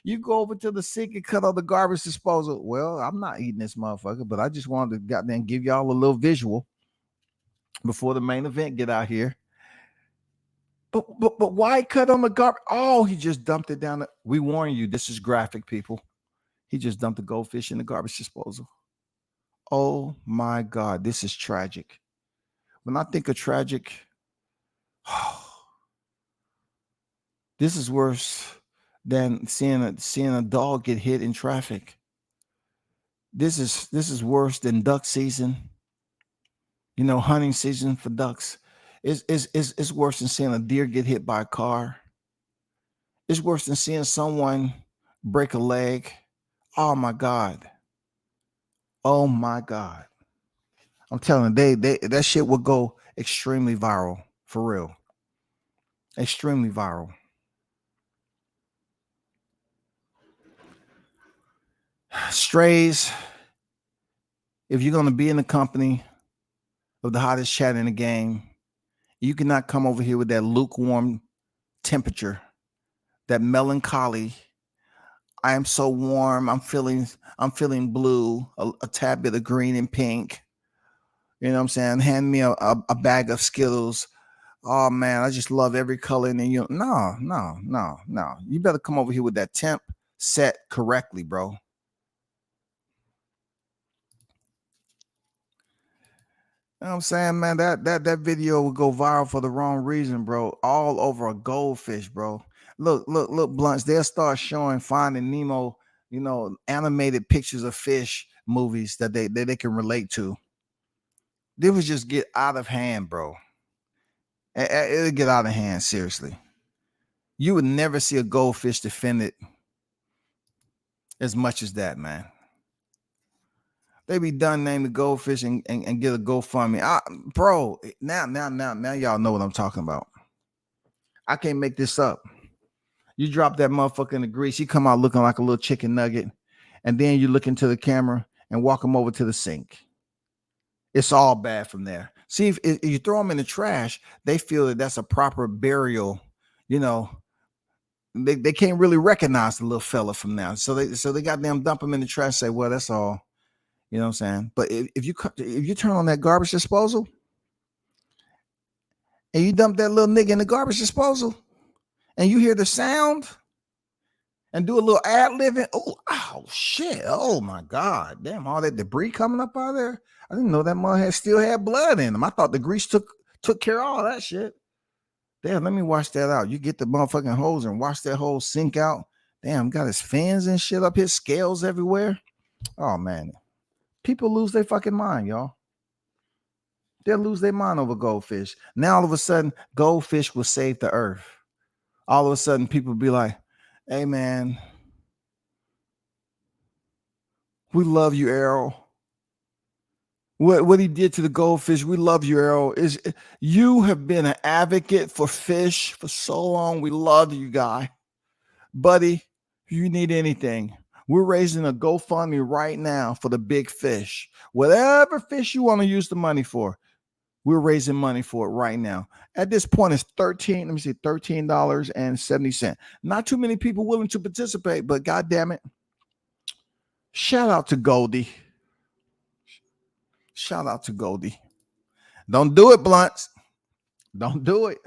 B: You go over to the sink and cut on the garbage disposal. Well, I'm not eating this motherfucker, but I just wanted to goddamn give y'all a little visual before the main event get out here. But why cut on the garbage? Oh, he just dumped it down. We warn you, this is graphic, people. He just dumped the goldfish in the garbage disposal. Oh my God, this is tragic. When I think of tragic, this is worse than seeing a dog get hit in traffic. This is worse than duck season. You know, hunting season for ducks. It's worse than seeing a deer get hit by a car. It's worse than seeing someone break a leg. Oh my God. Oh my God. I'm telling you, that shit will go extremely viral, for real. Extremely viral. Strays, if you're going to be in the company of the hottest chat in the game, you cannot come over here with that lukewarm temperature, that melancholy. I am so warm. I'm feeling blue, a tad bit of green and pink. You know what I'm saying? Hand me a bag of Skittles. Oh man, I just love every color. And then no. You better come over here with that temp set correctly, bro. You know what I'm saying, man? That video will go viral for the wrong reason, bro. All over a goldfish, bro. Look, Blunts. They'll start showing Finding Nemo, you know, animated pictures of fish movies that they can relate to. They would just get out of hand, bro. It'll get out of hand, seriously. You would never see a goldfish defended as much as that, man. They be done name the goldfish and get a GoFundMe. Bro, now y'all know what I'm talking about. I can't make this up. You drop that motherfucker in the grease, he come out looking like a little chicken nugget, and then you look into the camera and walk them over to the sink. It's all bad from there. See, if you throw them in the trash, they feel that that's a proper burial. You know, they can't really recognize the little fella from now. So they got them dump them in the trash. Say, well, that's all. You know what I'm saying? But if you turn on that garbage disposal and you dump that little nigga in the garbage disposal and you hear the sound and do a little ad living, oh shit, oh my god, damn, all that debris coming up out of there. I didn't know that mud still had blood in them. I thought the grease took care of all that shit. Damn, let me wash that out. You get the motherfucking hose and wash that whole sink out. Damn, got his fins and shit up, his scales everywhere. Oh man, people lose their fucking mind, y'all. They'll lose their mind over goldfish. Now all of a sudden, goldfish will save the earth. All of a sudden, people be like, hey man, we love you, Errol. What he did to the goldfish, we love you, Errol. You have been an advocate for fish for so long. We love you, guy. Buddy, if you need anything, we're raising a GoFundMe right now for the big fish. Whatever fish you want to use the money for, we're raising money for it right now. At this point, it's $13.70. Not too many people willing to participate, but God damn it. Shout out to Goldie. Shout out to Goldie. Don't do it, Blunts. Don't do it.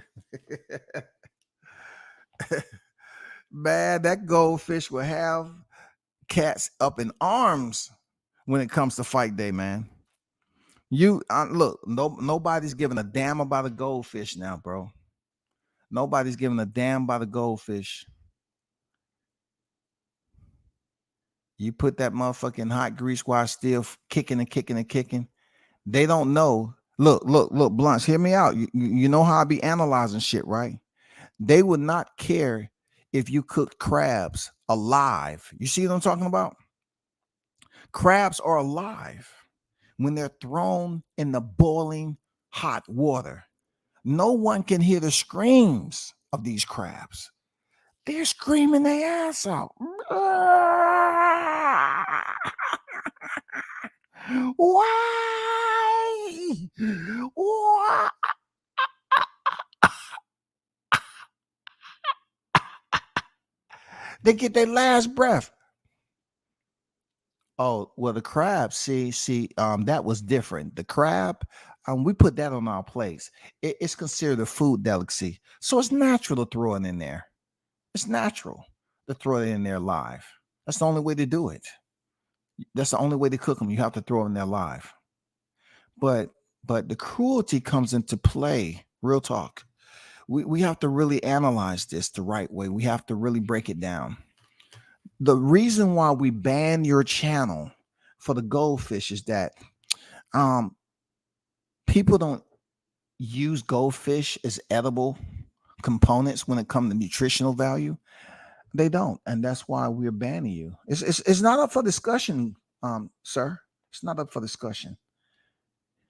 B: Man, that goldfish will have cats up in arms when it comes to fight day, man. Look, nobody's giving a damn about a goldfish now, bro. Nobody's giving a damn about a goldfish. You put that motherfucking hot grease while still kicking and kicking and kicking. They don't know. Look, Blunts, hear me out. You know how I be analyzing shit, right? They would not care if you cooked crabs alive. You see what I'm talking about? Crabs are alive when they're thrown in the boiling hot water. No one can hear the screams of these crabs. They're screaming their ass out. Why? Why? They get their last breath. Oh, well, the crab, see, that was different. The crab, we put that on our plates. It's considered a food delicacy. So it's natural to throw it in there. It's natural to throw it in there live. That's the only way to do it. That's the only way to cook them. You have to throw it in there live. But the cruelty comes into play. Real talk. We have to really analyze this the right way. We have to really break it down. The reason why we ban your channel for the goldfish is that people don't use goldfish as edible components when it comes to nutritional value. They don't, and that's why we're banning you. It's not up for discussion, sir. It's not up for discussion.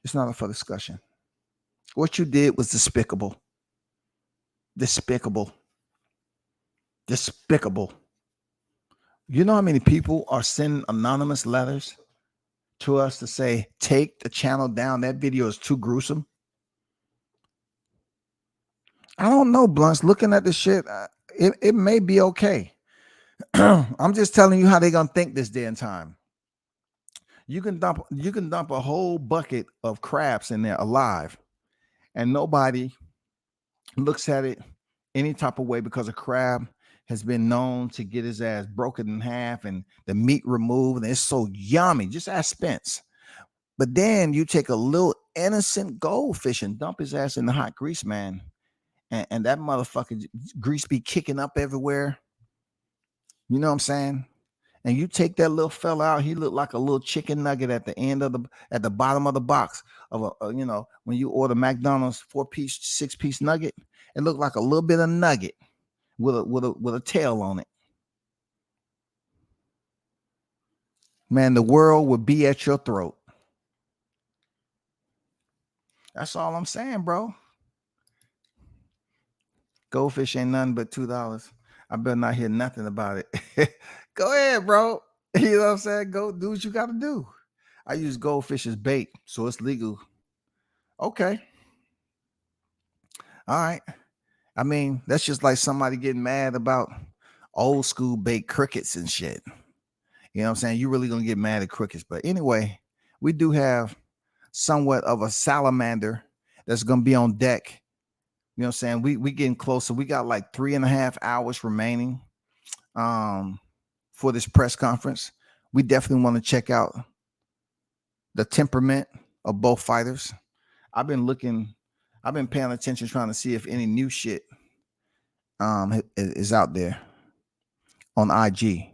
B: It's not up for discussion. What you did was despicable. Despicable. Despicable. You know how many people are sending anonymous letters to us to say, take the channel down. That video is too gruesome. I don't know, Blunts. Looking at the shit, it may be okay. I'm just telling you how they're gonna think this day and time. You can dump a whole bucket of crabs in there alive, and nobody looks at it any type of way because a crab has been known to get his ass broken in half and the meat removed, and it's so yummy. Just ask Spence. But then you take a little innocent goldfish and dump his ass in the hot grease, man. And that motherfucking grease be kicking up everywhere. You know what I'm saying? And you take that little fella out, he looked like a little chicken nugget at the bottom of the box of when you order McDonald's 4-piece, 6-piece nugget, it looked like a little bit of nugget with a tail on it. Man, the world would be at your throat. That's all I'm saying, bro. Goldfish ain't nothing but $2. I better not hear nothing about it. Go ahead, bro. You know what I'm saying? Go do what you got to do. I use goldfish as bait, so it's legal. Okay. All right. I mean, that's just like somebody getting mad about old school bait crickets and shit. You know what I'm saying? You really gonna get mad at crickets. But anyway, we do have somewhat of a salamander that's gonna be on deck. You know what I'm saying? We getting closer. We got like 3.5 hours remaining for this press conference. We definitely want to check out the temperament of both fighters. I've been paying attention, trying to see if any new shit is out there on IG.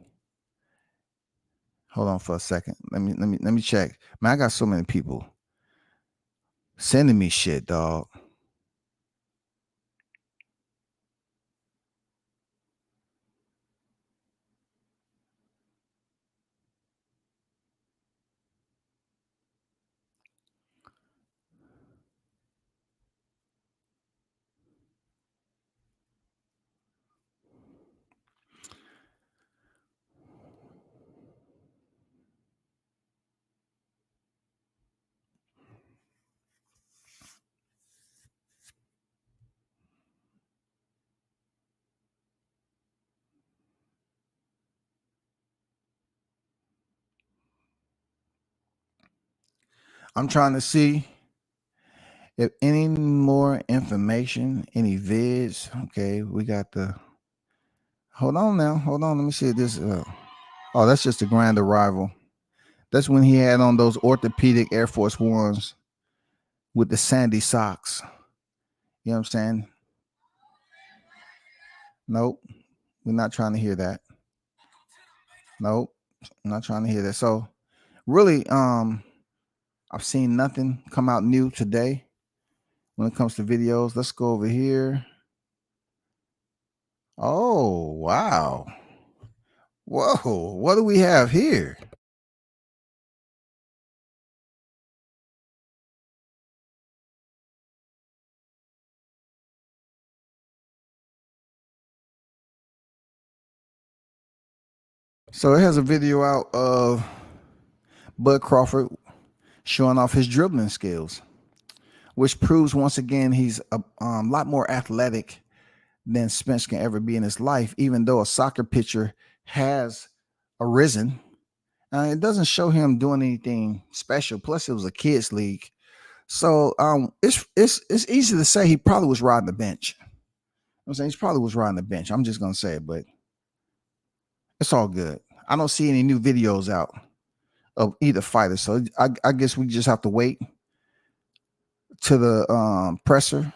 B: Hold on for a second. Let me check. Man, I got so many people sending me shit, dog. I'm trying to see if any more information, any vids. Okay, we got the. Hold on now. Hold on. Let me see this. Oh, that's just a grand arrival. That's when he had on those orthopedic Air Force Ones with the sandy socks. You know what I'm saying? Nope. We're not trying to hear that. Nope. I'm not trying to hear that. So really, I've seen nothing come out new today when it comes to videos. Let's go over here. Oh, wow. Whoa, what do we have here? So it has a video out of Bud Crawford showing off his dribbling skills, which proves once again he's a lot more athletic than Spence can ever be in his life, even though a soccer pitcher has arisen. It doesn't show him doing anything special. Plus, it was a kids' league, so it's easy to say he probably was riding the bench. I'm saying he probably was riding the bench. I'm just gonna say it, but it's all good. I don't see any new videos out of either fighter, so I guess we just have to wait to the presser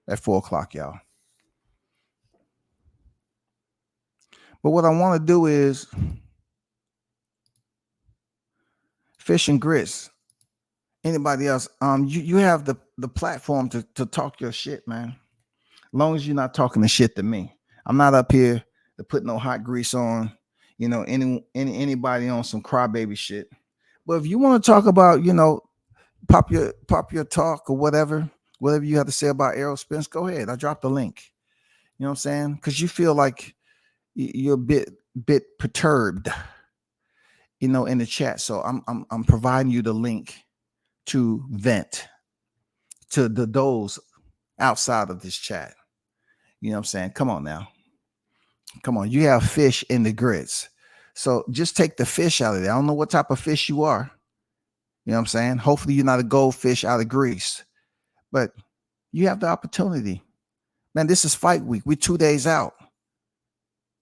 B: at 4:00, y'all. But what I want to do is fish and grits. Anybody else? You have the platform to talk your shit, man. As long as you're not talking the shit to me. I'm not up here to put no hot grease on, anybody on some crybaby shit. But if you want to talk about, pop your talk or whatever you have to say about Errol Spence, go ahead. I dropped the link. You know what I'm saying? Because you feel like you're a bit perturbed, in the chat. So I'm providing you the link to vent to those outside of this chat. You know what I'm saying? Come on now. Come on. You have fish in the grits. So just take the fish out of there. I don't know what type of fish you are. You know what I'm saying? Hopefully you're not a goldfish out of grease. But you have the opportunity. Man, this is fight week. We're 2 days out.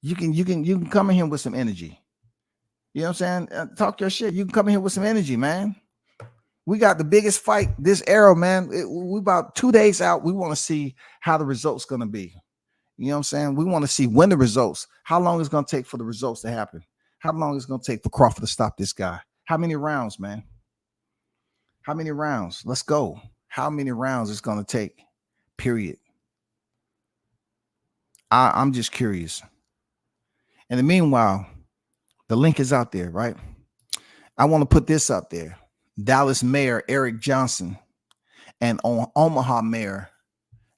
B: You can come in here with some energy. You know what I'm saying? Talk your shit. You can come in here with some energy, man. We got the biggest fight this era, man. We about 2 days out. We want to see how the results going to be. You know what I'm saying? We want to see when the results, how long it's going to take for the results to happen. How long it's going to take for Crawford to stop this guy. How many rounds, man? How many rounds? Let's go. How many rounds it's going to take? Period. I'm just curious. In the meanwhile, the link is out there, right? I want to put this up there. Dallas Mayor Eric Johnson and Omaha Mayor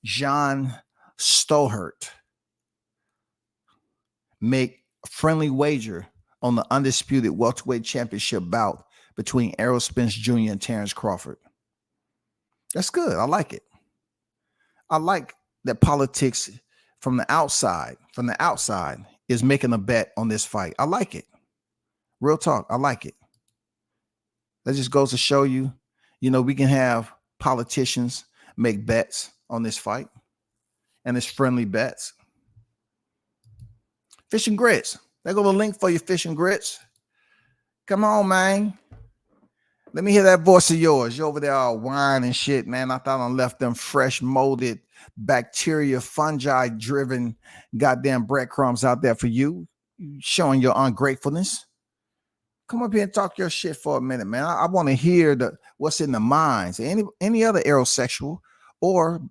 B: John Stohert make a friendly wager on the undisputed welterweight championship bout between Errol Spence Jr. and Terrence Crawford. That's good. I like it. I like that politics from the outside is making a bet on this fight. I like it. Real talk. I like it. That just goes to show you, we can have politicians make bets on this fight, and it's friendly bets. Fish and grits. There go the link for your fish and grits. Come on, man. Let me hear that voice of yours. You're over there all whining and shit, man. I thought I left them fresh, molded, bacteria, fungi-driven goddamn breadcrumbs out there for you, showing your ungratefulness. Come up here and talk your shit for a minute, man. I want to hear what's in the minds. Any other aerosexual or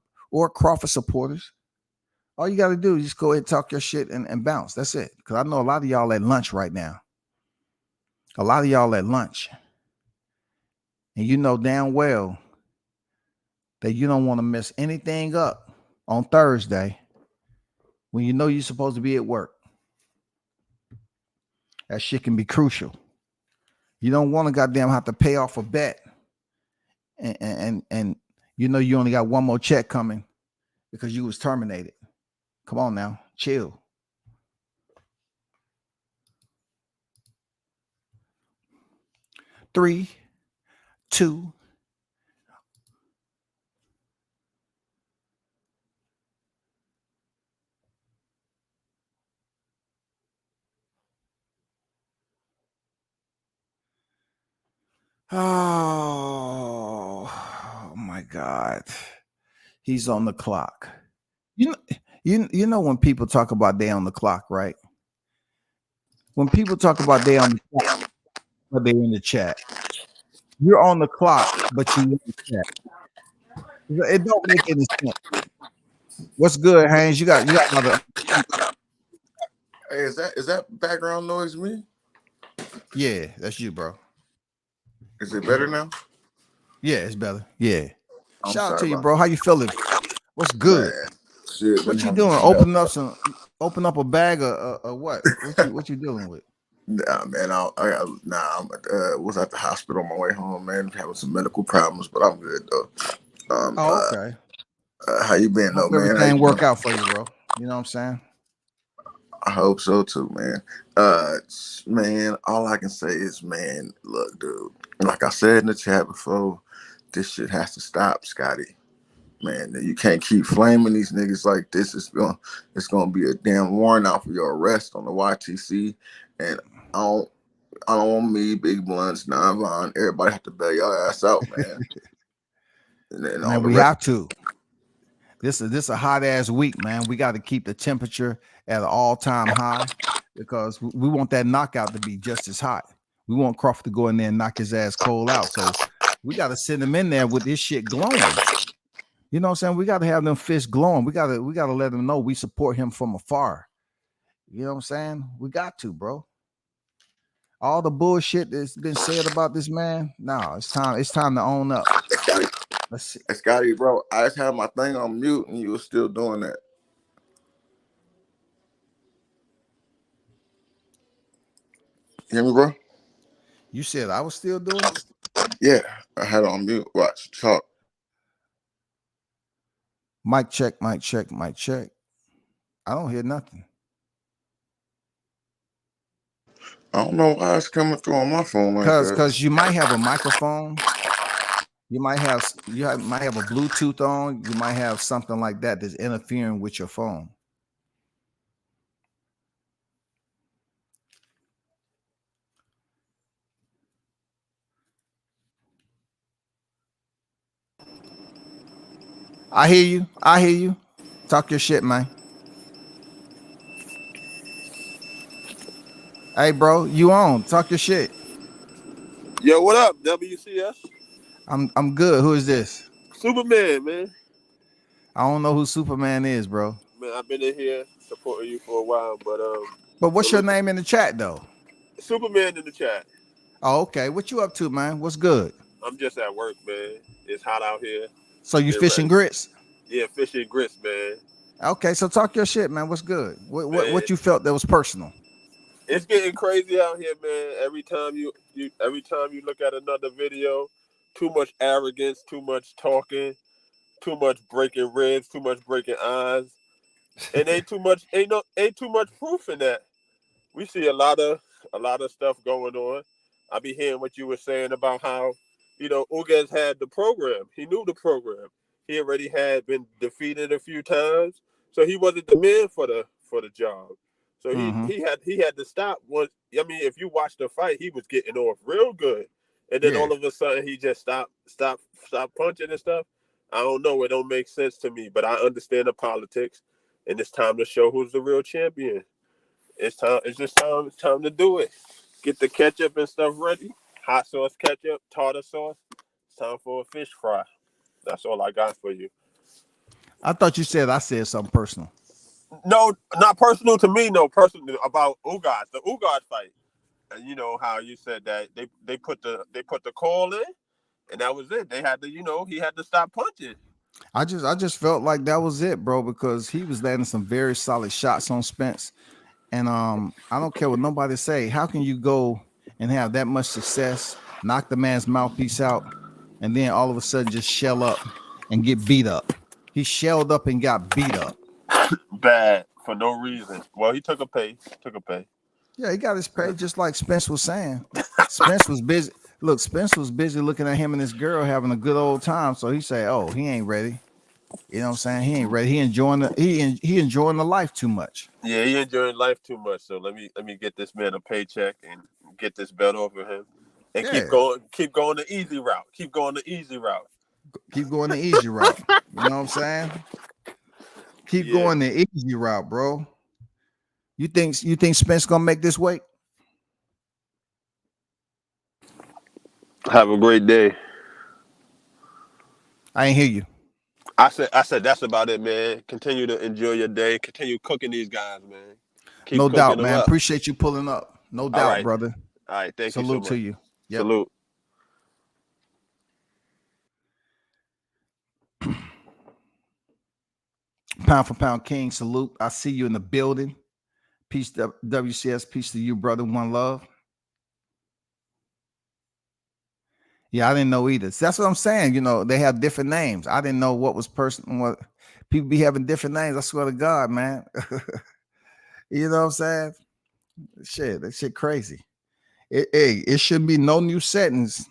B: Crawford supporters. All you got to do is just go ahead and talk your shit and bounce. That's it. Because I know a lot of y'all at lunch right now. A lot of y'all at lunch. And you know damn well that you don't want to mess anything up on Thursday when you know you're supposed to be at work. That shit can be crucial. You don't want to goddamn have to pay off a bet. And you only got one more check coming because you was terminated. Come on now, chill. Three, two. Oh my God. He's on the clock. You know when people talk about they on the clock, right? When people talk about they on the clock, but they're in the chat. You're on the clock, but you in the chat. It don't make any sense. What's good, Haynes? You got another.
C: Hey, is that background noise me?
B: Yeah, that's you, bro.
C: Is it better now?
B: Yeah, it's better. Yeah. Shout out to you,
C: about
B: bro. How you feeling? What's good?
C: Man, shit,
B: What you doing? Open up a bag or what? What you dealing with?
C: Nah, man. I was at the hospital on my way home, man. Having some medical problems, but I'm good though.
B: Okay.
C: How you been, though, man?
B: Everything work out for you, bro. You know what I'm saying?
C: I hope so too, man. Man, all I can say is, man, look, dude. Like I said in the chat before, this shit has to stop, Scotty. Man, you can't keep flaming these niggas like this. It's gonna be a damn warrant out for your arrest on the YTC. And I don't want me, Big Blunts, Non-Von, everybody have to bail your ass out, man.
B: And we have to. This is a hot ass week, man. We got to keep the temperature at an all-time high because we want that knockout to be just as hot. We want Crawford to go in there and knock his ass cold out. So we got to send him in there with this shit glowing. You know what I'm saying? We got to have them fists glowing. We got to let them know we support him from afar. You know what I'm saying? We got to, bro. All the bullshit that's been said about this man. No, it's time to own up.
C: Let's see. Scotty, bro, I just had my thing on mute and you were still doing that. You hear me, bro?
B: You said I was still doing it?
C: Yeah, I had it on mute. Watch, talk.
B: Mic check, mic check, mic check. I don't hear nothing.
C: I don't know why it's coming through on my phone like that.
B: Because you might have a microphone. You might have a Bluetooth on. You might have something like that that's interfering with your phone. I hear you. Talk your shit, man. Hey, bro, you on? Talk your shit.
D: Yo, what up, WCS?
B: I'm good. Who is this?
D: Superman, man.
B: I don't know who Superman is, bro.
D: Man, I've been in here supporting you for a while,
B: but what's your name in the chat though?
D: Superman in the chat.
B: Oh, okay. What you up to, man? What's good?
D: I'm just at work, man. It's hot out here.
B: So you fishing grits?
D: Yeah, fishing grits, man.
B: Okay, so talk your shit, man. What's good? What you felt that was personal?
D: It's getting crazy out here, man. Every time you look at another video, too much arrogance, too much talking, too much breaking ribs, too much breaking eyes, and ain't too much proof in that. We see a lot of stuff going on. I be hearing what you were saying about how, Ugas had the program. He knew the program. He already had been defeated a few times, so he wasn't the man for the job. So
B: Mm-hmm.
D: he had to stop once. I mean, if you watch the fight, he was getting off real good, and then
B: Yeah.
D: all of a sudden he just stopped punching and stuff. I don't know. It don't make sense to me, but I understand the politics, and it's time to show who's the real champion. It's time. It's just time. It's time to do it. Get the ketchup and stuff ready. Hot sauce ketchup, tartar sauce. It's time for a fish fry. That's all I got for you.
B: I thought you said I said something personal.
D: No, not personal to me. No, personal about Ugas. The Ugas fight. And you know how you said that they put the call in, and that was it. They had to, he had to stop punching.
B: I just felt like that was it, bro, because he was landing some very solid shots on Spence. And I don't care what nobody say. How can you go and have that much success, knock the man's mouthpiece out, and then all of a sudden just shell up and get beat up? He shelled up and got beat up.
D: Bad for no reason. Well, he took a pay.
B: Yeah, he got his pay, just like Spence was saying. Spence was busy. Look, Spence was busy looking at him and his girl having a good old time. So he said, "Oh, he ain't ready." You know what I'm saying? He ain't ready. He enjoying the life too much.
D: Yeah, he enjoying life too much. So let me get this man a paycheck and get this belt off of him, and keep going the easy route. Keep going the easy route.
B: Keep going the easy route. You know what I'm saying? Keep going the easy route, bro. You think Spence gonna make this weight?
D: Have a great day.
B: I ain't hear you.
D: I said that's about it, man. Continue to enjoy your day. Continue cooking these guys, man. Keep
B: No doubt,
D: them
B: man.
D: up.
B: Appreciate you pulling up. No doubt,
D: right.
B: brother.
D: All right, thank
B: Salute
D: you so much.
B: to you. Yep.
D: Salute.
B: Pound for pound king, salute. I see you in the building. Peace to WCS, peace to you, brother. One love. Yeah, I didn't know either. So that's what I'm saying. You know, they have different names. I didn't know what was personal. What people be having different names. I swear to God, man. You know what I'm saying? Shit, that shit crazy. It shouldn't be no new settings.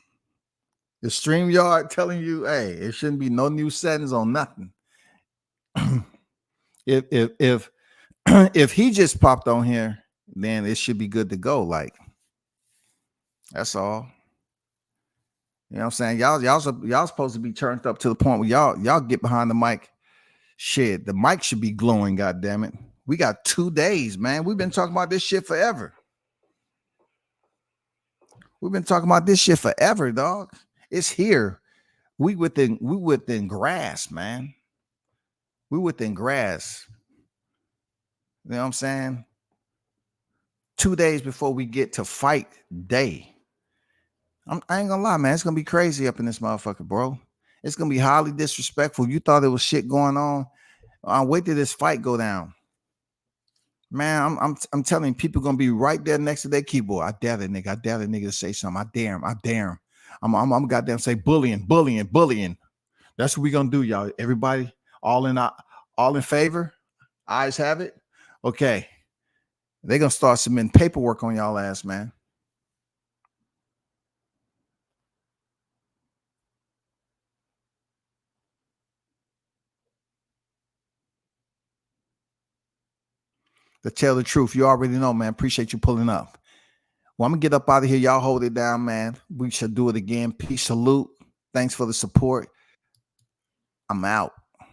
B: The StreamYard telling you, hey, it shouldn't be no new settings on nothing. if if he just popped on here, then it should be good to go. Like, that's all. You know what I'm saying? Y'all supposed to be turned up to the point where y'all get behind the mic. Shit, the mic should be glowing, god damn it. We got 2 days, man. We've been talking about this shit forever. We've been talking about this shit forever, dog. It's here. We within grass, man. We within grass. You know what I'm saying? 2 days before we get to fight day. I ain't gonna lie, man. It's gonna be crazy up in this motherfucker, bro. It's gonna be highly disrespectful. You thought there was shit going on. I'll wait till this fight go down. Man, I'm telling you, people gonna be right there next to their keyboard. I dare that nigga. I dare that nigga to say something. I dare him. I'm goddamn say bullying. That's what we gonna do, y'all. Everybody, all in favor. Eyes have it. Okay. They're gonna start submitting paperwork on y'all ass, man. To tell the truth, you already know, man. Appreciate you pulling up. Well, I'm gonna get up out of here. Y'all hold it down, man. We shall do it again. Peace, salute. Thanks for the support. I'm out.